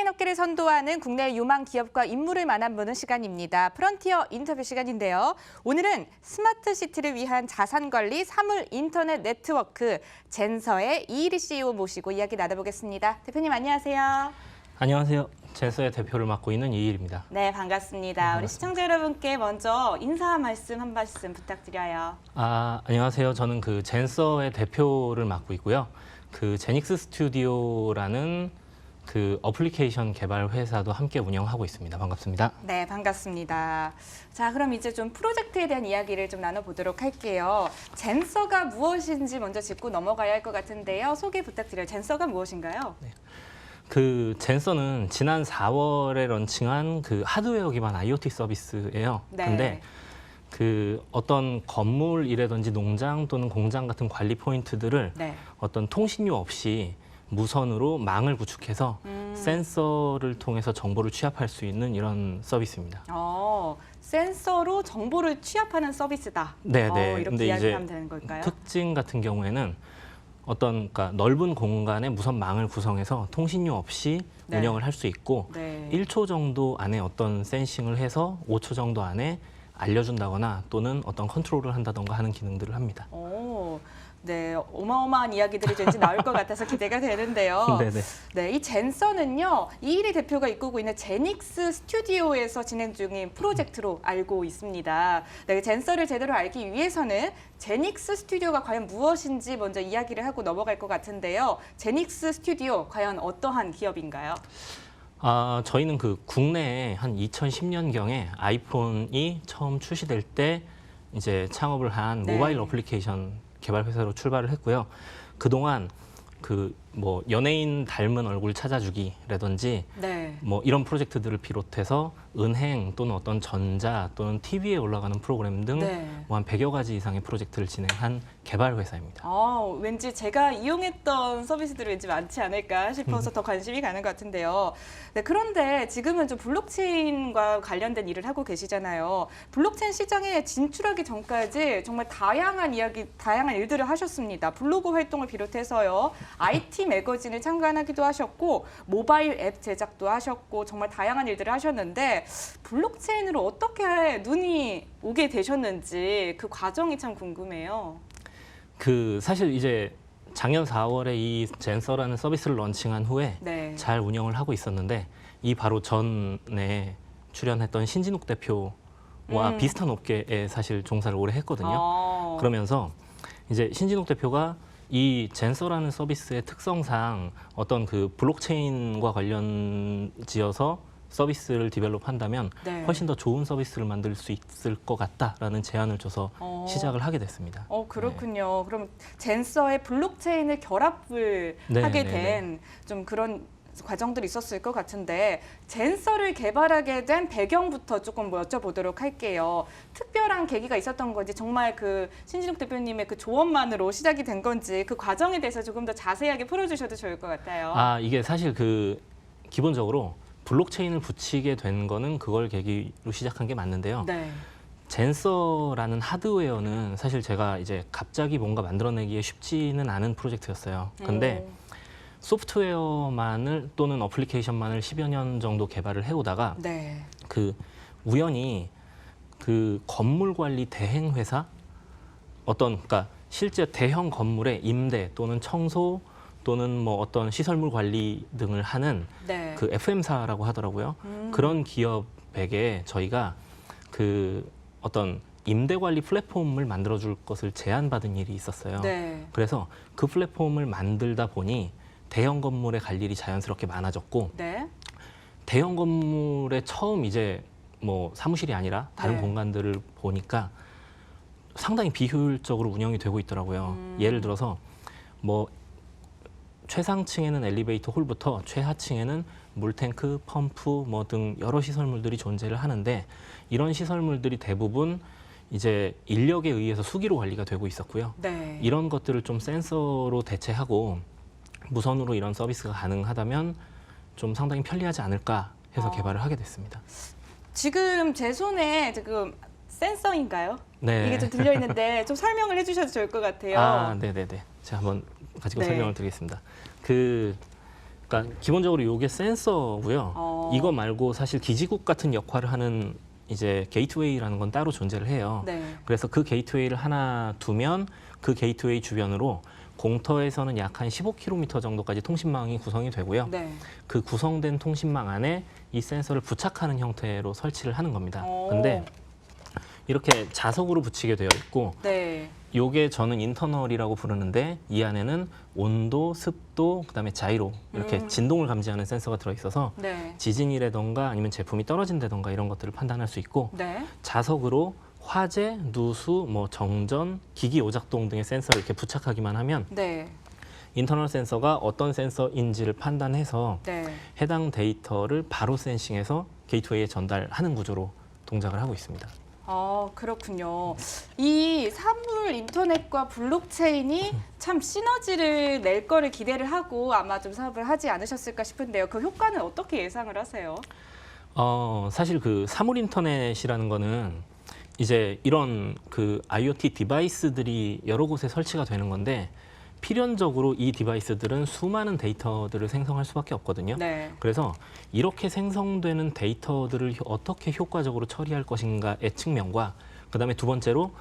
Speaker 1: 블록체인 업계를 선도하는 국내 유망 기업과 인물을 만나보는 시간입니다. 프론티어 인터뷰 시간인데요. 오늘은 스마트 시티를 위한 자산 관리 사물 인터넷 네트워크 젠서의 이일희 CEO 모시고 이야기 나눠보겠습니다. 대표님 안녕하세요.
Speaker 6: 안녕하세요. 젠서의 대표를 맡고 있는 이일입니다.
Speaker 1: 네, 반갑습니다. 우리 시청자 여러분께 먼저 인사 한 말씀 부탁드려요.
Speaker 6: 안녕하세요. 저는 그 젠서의 대표를 맡고 있고요. 그 제닉스 스튜디오라는 그 어플리케이션 개발 회사도 함께 운영하고 있습니다. 반갑습니다.
Speaker 1: 네, 반갑습니다. 자, 그럼 이제 좀 프로젝트에 대한 이야기를 좀 나눠보도록 할게요. 젠서가 무엇인지 먼저 짚고 넘어가야 할 것 같은데요. 소개 부탁드려요. 젠서가 무엇인가요?
Speaker 6: 그 젠서는 지난 4월에 런칭한 그 하드웨어 기반 IoT 서비스예요.
Speaker 1: 네.
Speaker 6: 근데 그 어떤 건물이라든지 농장 또는 공장 같은 관리 포인트들을
Speaker 1: 네.
Speaker 6: 어떤 통신료 없이 무선으로 망을 구축해서 센서를 통해서 정보를 취합할 수 있는 이런 서비스입니다.
Speaker 1: 센서로 정보를 취합하는 서비스다.
Speaker 6: 네네.
Speaker 1: 이렇게
Speaker 6: 근데
Speaker 1: 이야기하면 되는 걸까요?
Speaker 6: 특징 같은 경우에는 어떤 그러니까 넓은 공간에 무선망을 구성해서 통신료 없이
Speaker 1: 네.
Speaker 6: 운영을 할 수 있고
Speaker 1: 네.
Speaker 6: 1초 정도 안에 어떤 센싱을 해서 5초 정도 안에 알려준다거나 또는 어떤 컨트롤을 한다던가 하는 기능들을 합니다.
Speaker 1: 네, 어마어마한 이야기들이 왠지 나올 것 같아서 기대가 되는데요.
Speaker 6: 네네.
Speaker 1: 네, 이 젠서는요, 이일희 대표가 이끌고 있는 제닉스 스튜디오에서 진행 중인 프로젝트로 알고 있습니다. 네, 젠서를 제대로 알기 위해서는 제닉스 스튜디오가 과연 무엇인지 먼저 이야기를 하고 넘어갈 것 같은데요. 제닉스 스튜디오, 과연 어떠한 기업인가요?
Speaker 6: 저희는 그 국내에 한 2010년경에 아이폰이 처음 출시될 때 이제 창업을 한
Speaker 1: 네.
Speaker 6: 모바일 어플리케이션 개발 회사로 출발을 했고요. 그동안 그 뭐 연예인 닮은 얼굴 찾아주기라든지
Speaker 1: 네.
Speaker 6: 뭐 이런 프로젝트들을 비롯해서 은행 또는 어떤 전자 또는 TV에 올라가는 프로그램 등
Speaker 1: 네.
Speaker 6: 뭐 한 100여 가지 이상의 프로젝트를 진행한 개발 회사입니다.
Speaker 1: 왠지 제가 이용했던 서비스들이 왠지 많지 않을까 싶어서 더 관심이 가는 것 같은데요. 네, 그런데 지금은 좀 블록체인과 관련된 일을 하고 계시잖아요. 블록체인 시장에 진출하기 전까지 정말 다양한 일들을 하셨습니다. 블로그 활동을 비롯해서요, IT 매거진을 창간하기도 하셨고, 모바일 앱 제작도 하셨고, 정말 다양한 일들을 하셨는데, 블록체인으로 어떻게 눈이 오게 되셨는지 그 과정이 참 궁금해요.
Speaker 6: 그 사실 이제 작년 4월에 이 젠서라는 서비스를 런칭한 후에
Speaker 1: 네.
Speaker 6: 잘 운영을 하고 있었는데 이 바로 전에 출연했던 신진욱 대표와 비슷한 업계에 사실 종사를 오래 했거든요. 그러면서 이제 신진욱 대표가 이 젠서라는 서비스의 특성상 어떤 그 블록체인과 관련지어서 서비스를 디벨롭한다면
Speaker 1: 네.
Speaker 6: 훨씬 더 좋은 서비스를 만들 수 있을 것 같다라는 제안을 줘서 시작을 하게 됐습니다.
Speaker 1: 그렇군요. 그럼 젠서의 블록체인을 결합을
Speaker 6: 네,
Speaker 1: 하게
Speaker 6: 네,
Speaker 1: 된 좀 그런 과정들이 있었을 것 같은데, 젠서를 개발하게 된 배경부터 조금 여쭤보도록 할게요. 특별한 계기가 있었던 건지, 정말 그 신진욱 대표님의 그 조언만으로 시작이 된 건지, 그 과정에 대해서 조금 더 자세하게 풀어주셔도 좋을 것 같아요.
Speaker 6: 이게 사실 그 기본적으로 블록체인을 붙이게 된 거는 그걸 계기로 시작한 게 맞는데요.
Speaker 1: 네.
Speaker 6: 젠서라는 하드웨어는 사실 제가 이제 갑자기 뭔가 만들어내기에 쉽지는 않은 프로젝트였어요. 근데 소프트웨어만을 또는 어플리케이션만을 10여 년 정도 개발을 해오다가
Speaker 1: 네.
Speaker 6: 그 우연히 그 건물 관리 대행 회사 그러니까 실제 대형 건물의 임대 또는 청소 또는 뭐 어떤 시설물 관리 등을 하는
Speaker 1: 네.
Speaker 6: 그 FM사라고 하더라고요. 그런 기업에게 저희가 그 어떤 임대 관리 플랫폼을 만들어줄 것을 제안받은 일이 있었어요.
Speaker 1: 네.
Speaker 6: 그래서 그 플랫폼을 만들다 보니 대형 건물에 갈 일이 자연스럽게 많아졌고,
Speaker 1: 네.
Speaker 6: 대형 건물에 처음 이제 뭐 사무실이 아니라 다른
Speaker 1: 네.
Speaker 6: 공간들을 보니까 상당히 비효율적으로 운영이 되고 있더라고요. 예를 들어서 뭐 최상층에는 엘리베이터 홀부터 최하층에는 물탱크, 펌프 뭐 등 여러 시설물들이 존재를 하는데, 이런 시설물들이 대부분 이제 인력에 의해서 수기로 관리가 되고 있었고요.
Speaker 1: 네.
Speaker 6: 이런 것들을 좀 센서로 대체하고 무선으로 이런 서비스가 가능하다면 좀 상당히 편리하지 않을까 해서 개발을 하게 됐습니다.
Speaker 1: 지금 제 손에 지금 센서인가요?
Speaker 6: 네.
Speaker 1: 이게 좀 들려 있는데 좀 설명을 해주셔도 좋을 것 같아요.
Speaker 6: 네네네. 제가 한번 가지고
Speaker 1: 네.
Speaker 6: 설명을 드리겠습니다. 그 그러니까 기본적으로 이게 센서고요. 이거 말고 사실 기지국 같은 역할을 하는 이제 게이트웨이라는 건 따로 존재를 해요.
Speaker 1: 네.
Speaker 6: 그래서 그 게이트웨이를 하나 두면 그 게이트웨이 주변으로 공터에서는 약 한 15km 정도까지 통신망이 구성이 되고요.
Speaker 1: 네.
Speaker 6: 그 구성된 통신망 안에 이 센서를 부착하는 형태로 설치를 하는 겁니다.
Speaker 1: 오.
Speaker 6: 근데 이렇게 자석으로 붙이게 되어 있고
Speaker 1: 네.
Speaker 6: 요게 저는 인터널이라고 부르는데 이 안에는 온도, 습도, 그다음에 자이로 이렇게 진동을 감지하는 센서가 들어있어서
Speaker 1: 네.
Speaker 6: 지진이라던가 아니면 제품이 떨어진다던가 이런 것들을 판단할 수 있고
Speaker 1: 네.
Speaker 6: 자석으로 화재, 누수, 뭐 정전, 기기 오작동 등의 센서를 이렇게 부착하기만 하면
Speaker 1: 네.
Speaker 6: 인터널 센서가 어떤 센서인지를 판단해서
Speaker 1: 네.
Speaker 6: 해당 데이터를 바로 센싱해서 게이트웨이에 전달하는 구조로 동작을 하고 있습니다.
Speaker 1: 그렇군요. 이 사물 인터넷과 블록체인이 참 시너지를 낼 거를 기대를 하고 아마 좀 사업을 하지 않으셨을까 싶은데요. 그 효과는 어떻게 예상을 하세요?
Speaker 6: 사실 그 사물 인터넷이라는 거는 이제 이런 그 IoT 디바이스들이 여러 곳에 설치가 되는 건데 필연적으로 이 디바이스들은 수많은 데이터들을 생성할 수밖에 없거든요.
Speaker 1: 네.
Speaker 6: 그래서 이렇게 생성되는 데이터들을 어떻게 효과적으로 처리할 것인가의 측면과 그다음에 두 번째로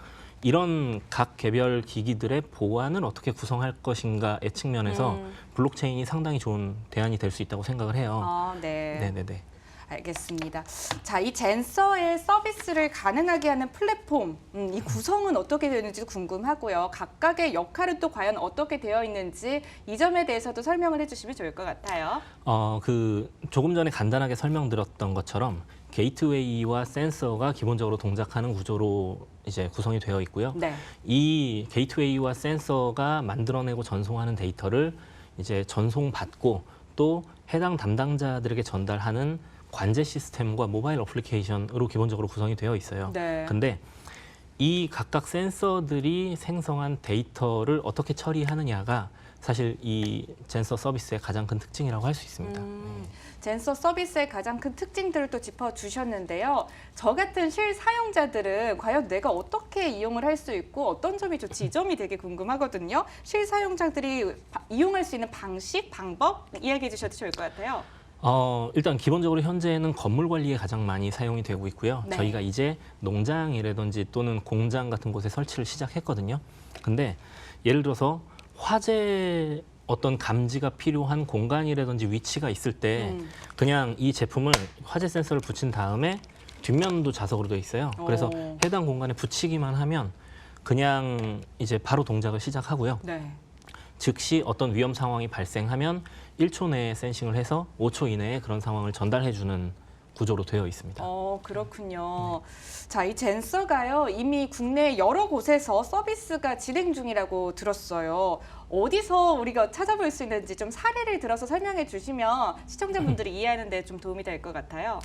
Speaker 6: 이런 각 개별 기기들의 보안을 어떻게 구성할 것인가의 측면에서 블록체인이 상당히 좋은 대안이 될 수 있다고 생각을 해요.
Speaker 1: 네.
Speaker 6: 네네네.
Speaker 1: 알겠습니다. 자, 이 젠서의 서비스를 가능하게 하는 플랫폼, 이 구성은 어떻게 되는지도 궁금하고요. 각각의 역할은 또 과연 어떻게 되어 있는지 이 점에 대해서도 설명을 해주시면 좋을 것 같아요.
Speaker 6: 그 조금 전에 간단하게 설명드렸던 것처럼 게이트웨이와 센서가 기본적으로 동작하는 구조로 이제 구성이 되어 있고요.
Speaker 1: 네.
Speaker 6: 이 게이트웨이와 센서가 만들어내고 전송하는 데이터를 이제 전송받고 또 해당 담당자들에게 전달하는 관제 시스템과 모바일 어플리케이션으로 기본적으로 구성이 되어 있어요.
Speaker 1: 네.
Speaker 6: 근데 이 각각 센서들이 생성한 데이터를 어떻게 처리하느냐가 사실 이 젠서 서비스의 가장 큰 특징이라고 할 수 있습니다.
Speaker 1: 젠서 서비스의 가장 큰 특징들을 또 짚어주셨는데요. 저 같은 실사용자들은 과연 내가 어떻게 이용을 할 수 있고 어떤 점이 좋지 이 점이 되게 궁금하거든요. 실사용자들이 이용할 수 있는 방식, 방법 이야기해 주셔도 좋을 것 같아요.
Speaker 6: 일단 기본적으로 현재는 건물 관리에 가장 많이 사용이 되고 있고요.
Speaker 1: 네.
Speaker 6: 저희가 이제 농장이라든지 또는 공장 같은 곳에 설치를 시작했거든요. 근데 예를 들어서 화재 어떤 감지가 필요한 공간이라든지 위치가 있을 때 그냥 이 제품을 화재 센서를 붙인 다음에 뒷면도 자석으로 되어 있어요. 그래서 해당 공간에 붙이기만 하면 그냥 이제 바로 동작을 시작하고요.
Speaker 1: 네.
Speaker 6: 즉시 어떤 위험 상황이 발생하면 1초 내에 센싱을 해서 5초 이내에 그런 상황을 전달해주는 구조로 되어 있습니다.
Speaker 1: 그렇군요. 자, 이 젠서가요, 이미 국내 여러 곳에서 서비스가 진행 중이라고 들었어요. 어디서 우리가 찾아볼 수 있는지 좀 사례를 들어서 설명해 주시면 시청자분들이 이해하는 데 좀 도움이 될 것 같아요.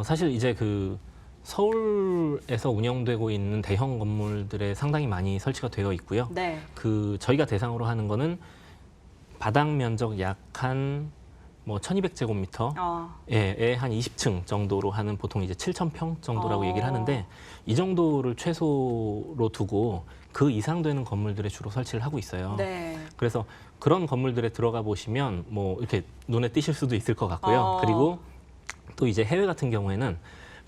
Speaker 6: 사실 이제 그 서울에서 운영되고 있는 대형 건물들에 상당히 많이 설치가 되어 있고요.
Speaker 1: 네.
Speaker 6: 그 저희가 대상으로 하는 거는 바닥 면적 약 한 뭐 1,200제곱미터 에 한 20층 정도로 하는 보통 이제 7,000평 정도라고 얘기를 하는데 이 정도를 최소로 두고 그 이상 되는 건물들에 주로 설치를 하고 있어요.
Speaker 1: 네.
Speaker 6: 그래서 그런 건물들에 들어가 보시면 뭐 이렇게 눈에 띄실 수도 있을 것 같고요. 그리고 또 이제 해외 같은 경우에는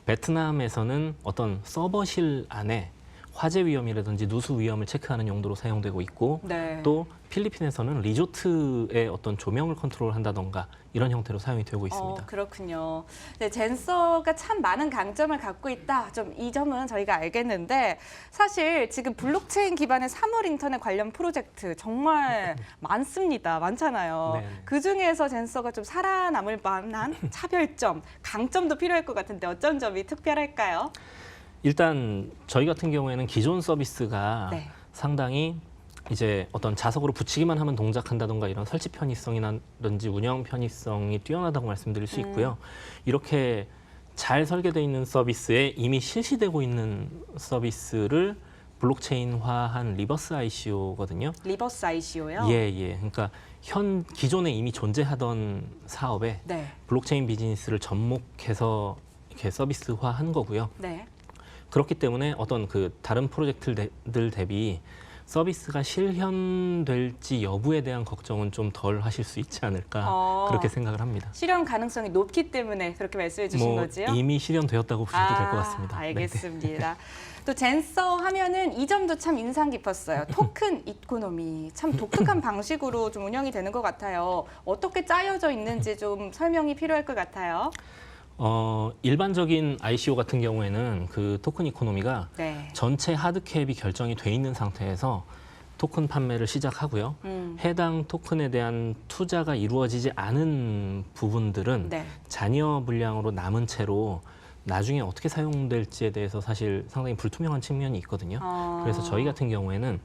Speaker 6: 베트남에서는 어떤 서버실 안에 화재 위험이라든지 누수 위험을 체크하는 용도로 사용되고 있고
Speaker 1: 네.
Speaker 6: 또 필리핀에서는 리조트의 어떤 조명을 컨트롤한다던가 이런 형태로 사용이 되고 있습니다.
Speaker 1: 그렇군요. 네, 젠서가 참 많은 강점을 갖고 있다. 좀 이 점은 저희가 알겠는데 사실 지금 블록체인 기반의 사물 인터넷 관련 프로젝트 정말 많습니다. 많잖아요.
Speaker 6: 네.
Speaker 1: 그중에서 젠서가 좀 살아남을 만한 차별점, 강점도 필요할 것 같은데 어떤 점이 특별할까요?
Speaker 6: 일단 저희 같은 경우에는 기존 서비스가
Speaker 1: 네.
Speaker 6: 상당히 이제 어떤 자석으로 붙이기만 하면 동작한다던가 이런 설치 편의성이라든지 운영 편의성이 뛰어나다고 말씀드릴 수 있고요. 이렇게 잘 설계되어 있는 서비스에 이미 실시되고 있는 서비스를 블록체인화한 리버스 ICO거든요.
Speaker 1: 리버스 ICO요?
Speaker 6: 예. 그러니까 기존에 이미 존재하던 사업에
Speaker 1: 네.
Speaker 6: 블록체인 비즈니스를 접목해서 이렇게 서비스화한 거고요.
Speaker 1: 네.
Speaker 6: 그렇기 때문에 어떤 그 다른 프로젝트들 대비 서비스가 실현될지 여부에 대한 걱정은 좀 덜 하실 수 있지 않을까 그렇게 생각을 합니다.
Speaker 1: 실현 가능성이 높기 때문에 그렇게 말씀해 주신 거지요?
Speaker 6: 이미 실현되었다고 보셔도 될 것 같습니다.
Speaker 1: 알겠습니다. 또 젠서 하면은 이 점도 참 인상 깊었어요. 토큰 이코노미 참 독특한 방식으로 좀 운영이 되는 것 같아요. 어떻게 짜여져 있는지 좀 설명이 필요할 것 같아요.
Speaker 6: 일반적인 ICO 같은 경우에는 그 토큰 이코노미가
Speaker 1: 네.
Speaker 6: 전체 하드캡이 결정이 돼 있는 상태에서 토큰 판매를 시작하고요. 해당 토큰에 대한 투자가 이루어지지 않은 부분들은
Speaker 1: 네.
Speaker 6: 잔여 분량으로 남은 채로 나중에 어떻게 사용될지에 대해서 사실 상당히 불투명한 측면이 있거든요. 그래서 저희 같은 경우에는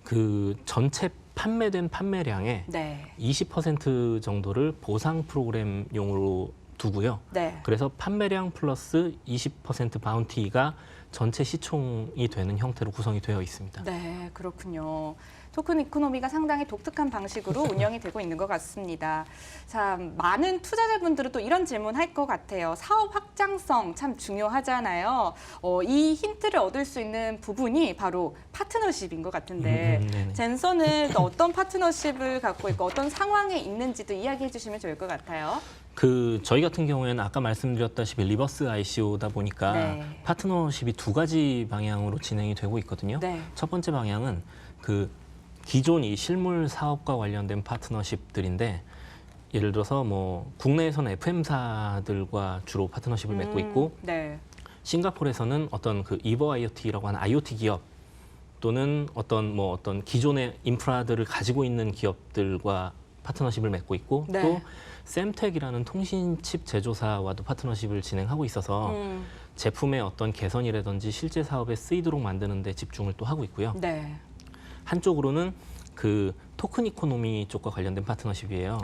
Speaker 6: 그 전체 판매된 판매량의
Speaker 1: 네.
Speaker 6: 20% 정도를 보상 프로그램용으로 두고요.
Speaker 1: 네.
Speaker 6: 그래서 판매량 플러스 20% 바운티가 전체 시총이 되는 형태로 구성이 되어 있습니다.
Speaker 1: 네, 그렇군요. 토큰 이코노미가 상당히 독특한 방식으로 운영이 되고 있는 것 같습니다. 자, 많은 투자자분들은 또 이런 질문 할 것 같아요. 사업 확장성 참 중요하잖아요. 이 힌트를 얻을 수 있는 부분이 바로 파트너십인 것 같은데
Speaker 6: 네네.
Speaker 1: 젠서는 또 어떤 파트너십을 갖고 있고 어떤 상황에 있는지도 이야기해 주시면 좋을 것 같아요.
Speaker 6: 저희 같은 경우에는 아까 말씀드렸다시피 리버스 ICO다 보니까
Speaker 1: 네.
Speaker 6: 파트너십이 두 가지 방향으로 진행이 되고 있거든요.
Speaker 1: 네.
Speaker 6: 첫 번째 방향은 기존 이 실물 사업과 관련된 파트너십들인데 예를 들어서 뭐 국내에서는 FM사들과 주로 파트너십을 맺고 있고
Speaker 1: 네.
Speaker 6: 싱가포르에서는 어떤 이버 IoT라고 하는 IoT 기업 또는 어떤 기존의 인프라들을 가지고 있는 기업들과 파트너십을 맺고 있고
Speaker 1: 네.
Speaker 6: 또 샘텍이라는 통신칩 제조사와도 파트너십을 진행하고 있어서 제품의 어떤 개선이라든지 실제 사업에 쓰이도록 만드는 데 집중을 또 하고 있고요.
Speaker 1: 네.
Speaker 6: 한쪽으로는 토큰 이코노미 쪽과 관련된 파트너십이에요.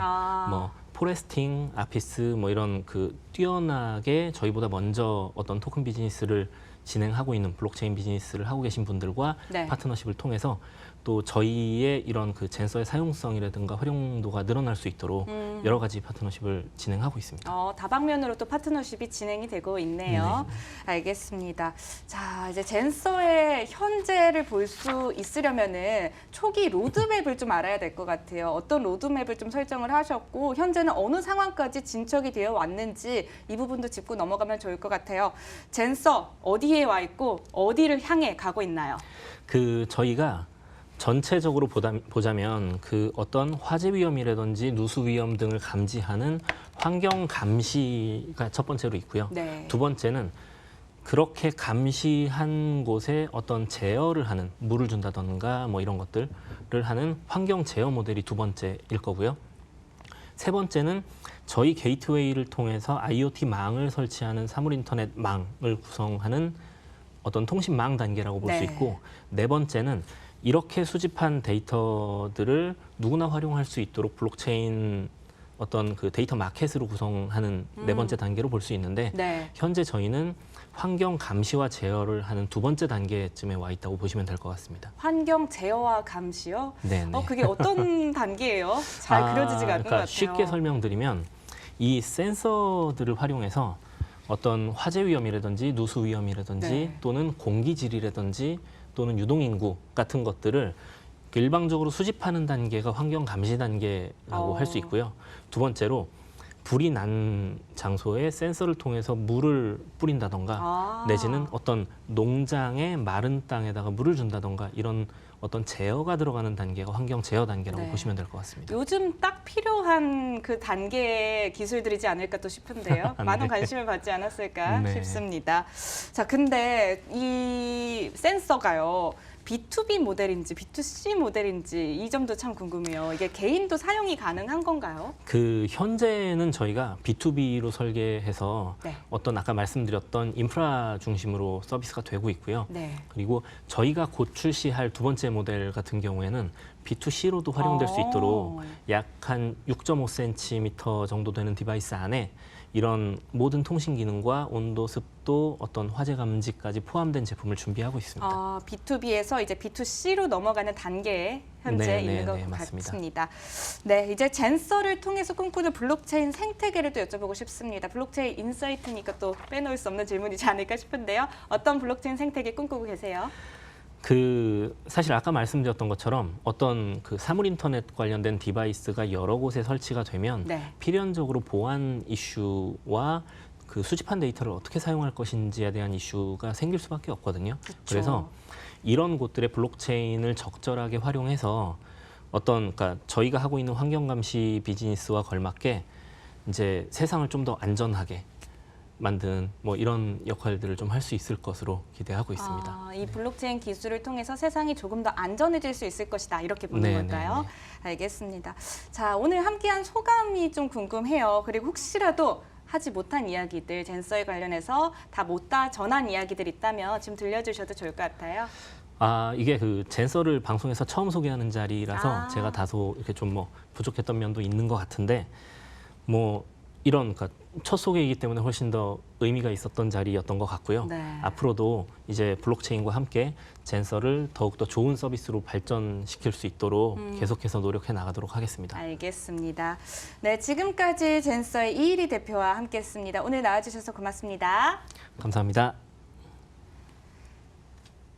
Speaker 6: 뭐 포레스팅, 아피스 뭐 이런 뛰어나게 저희보다 먼저 어떤 토큰 비즈니스를 진행하고 있는 블록체인 비즈니스를 하고 계신 분들과
Speaker 1: 네.
Speaker 6: 파트너십을 통해서 또 저희의 이런 젠서의 사용성이라든가 활용도가 늘어날 수 있도록 여러 가지 파트너십을 진행하고 있습니다.
Speaker 1: 다방면으로 또 파트너십이 진행이 되고 있네요. 알겠습니다. 자, 이제 젠서의 현재를 볼 수 있으려면은 초기 로드맵을 좀 알아야 될 것 같아요. 어떤 로드맵을 좀 설정을 하셨고 현재는 어느 상황까지 진척이 되어 왔는지 이 부분도 짚고 넘어가면 좋을 것 같아요. 젠서 어디에 와 있고 어디를 향해 가고 있나요?
Speaker 6: 저희가 전체적으로 보자면 어떤 화재 위험이라든지 누수 위험 등을 감지하는 환경 감시가 첫 번째로 있고요.
Speaker 1: 네.
Speaker 6: 두 번째는 그렇게 감시한 곳에 어떤 제어를 하는 물을 준다던가 뭐 이런 것들을 하는 환경 제어 모델이 두 번째일 거고요. 세 번째는 저희 게이트웨이를 통해서 IoT 망을 설치하는 사물 인터넷 망을 구성하는 어떤 통신망 단계라고 볼 수
Speaker 1: 네.
Speaker 6: 있고 네 번째는 이렇게 수집한 데이터들을 누구나 활용할 수 있도록 블록체인 어떤 데이터 마켓으로 구성하는 네 번째 단계로 볼 수 있는데
Speaker 1: 네.
Speaker 6: 현재 저희는 환경 감시와 제어를 하는 두 번째 단계쯤에 와 있다고 보시면 될 것 같습니다.
Speaker 1: 환경 제어와 감시요?
Speaker 6: 네.
Speaker 1: 그게 어떤 단계예요? 잘 그려지지가 않는 것 같아요.
Speaker 6: 쉽게 설명드리면 이 센서들을 활용해서 어떤 화재 위험이라든지 누수 위험이라든지
Speaker 1: 네.
Speaker 6: 또는 공기질이라든지 또는 유동인구 같은 것들을 일방적으로 수집하는 단계가 환경 감시 단계라고 할 수 있고요. 두 번째로 불이 난 장소에 센서를 통해서 물을 뿌린다던가 내지는 어떤 농장의 마른 땅에다가 물을 준다던가 이런 어떤 제어가 들어가는 단계가 환경 제어 단계라고
Speaker 1: 네.
Speaker 6: 보시면 될 것 같습니다.
Speaker 1: 요즘 딱 필요한 단계의 기술들이지 않을까 또 싶은데요. 많은 관심을 받지 않았을까
Speaker 6: 네.
Speaker 1: 싶습니다. 자, 근데 이 센서가요. B2B 모델인지 B2C 모델인지 이 점도 참 궁금해요. 이게 개인도 사용이 가능한 건가요?
Speaker 6: 현재는 저희가 B2B로 설계해서
Speaker 1: 네.
Speaker 6: 어떤 아까 말씀드렸던 인프라 중심으로 서비스가 되고 있고요.
Speaker 1: 네.
Speaker 6: 그리고 저희가 곧 출시할 두 번째 모델 같은 경우에는 B2C로도 활용될 수 있도록 약 한 6.5cm 정도 되는 디바이스 안에 이런 모든 통신 기능과 온도, 습도, 어떤 화재 감지까지 포함된 제품을 준비하고 있습니다.
Speaker 1: B2B에서 이제 B2C로 넘어가는 단계에 현재 있는 것
Speaker 6: 맞습니다.
Speaker 1: 같습니다. 네, 이제 젠서를 통해서 꿈꾸는 블록체인 생태계를 또 여쭤보고 싶습니다. 블록체인 인사이트니까 또 빼놓을 수 없는 질문이지 않을까 싶은데요. 어떤 블록체인 생태계 꿈꾸고 계세요?
Speaker 6: 사실 아까 말씀드렸던 것처럼 어떤 그 사물 인터넷 관련된 디바이스가 여러 곳에 설치가 되면
Speaker 1: 네.
Speaker 6: 필연적으로 보안 이슈와 그 수집한 데이터를 어떻게 사용할 것인지에 대한 이슈가 생길 수밖에 없거든요. 그래서 이런 곳들의 블록체인을 적절하게 활용해서 그러니까 저희가 하고 있는 환경 감시 비즈니스와 걸맞게 이제 세상을 좀 더 안전하게 만드는 뭐 이런 역할들을 좀 할 수 있을 것으로 기대하고 있습니다.
Speaker 1: 이 블록체인 기술을 통해서 세상이 조금 더 안전해질 수 있을 것이다. 이렇게 보는
Speaker 6: 네,
Speaker 1: 걸까요?
Speaker 6: 네,
Speaker 1: 알겠습니다. 자, 오늘 함께한 소감이 좀 궁금해요. 그리고 혹시라도 하지 못한 이야기들, 젠서에 관련해서 못 다 전한 이야기들 있다면 지금 들려주셔도 좋을 것 같아요.
Speaker 6: 이게 그 젠서를 방송에서 처음 소개하는 자리라서 제가 다소 이렇게 좀 뭐 부족했던 면도 있는 것 같은데 뭐 그러니까 첫 소개이기 때문에 훨씬 더 의미가 있었던 자리였던 것 같고요.
Speaker 1: 네.
Speaker 6: 앞으로도 이제 블록체인과 함께 젠서를 더욱더 좋은 서비스로 발전시킬 수 있도록 계속해서 노력해 나가도록 하겠습니다.
Speaker 1: 알겠습니다. 네, 지금까지 젠서의 이일이 대표와 함께했습니다. 오늘 나와주셔서 고맙습니다.
Speaker 6: 감사합니다.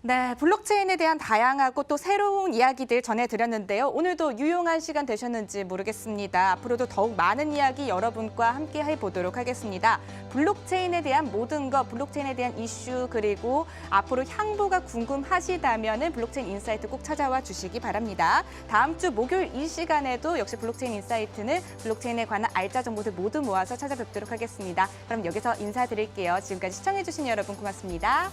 Speaker 1: 네, 블록체인에 대한 다양하고 또 새로운 이야기들 전해드렸는데요. 오늘도 유용한 시간 되셨는지 모르겠습니다. 앞으로도 더욱 많은 이야기 여러분과 함께 해보도록 하겠습니다. 블록체인에 대한 모든 것, 블록체인에 대한 이슈, 그리고 앞으로 향보가 궁금하시다면 블록체인 인사이트 꼭 찾아와 주시기 바랍니다. 다음 주 목요일 이 시간에도 역시 블록체인 인사이트는 블록체인에 관한 알짜 정보들 모두 모아서 찾아뵙도록 하겠습니다. 그럼 여기서 인사드릴게요. 지금까지 시청해주신 여러분 고맙습니다.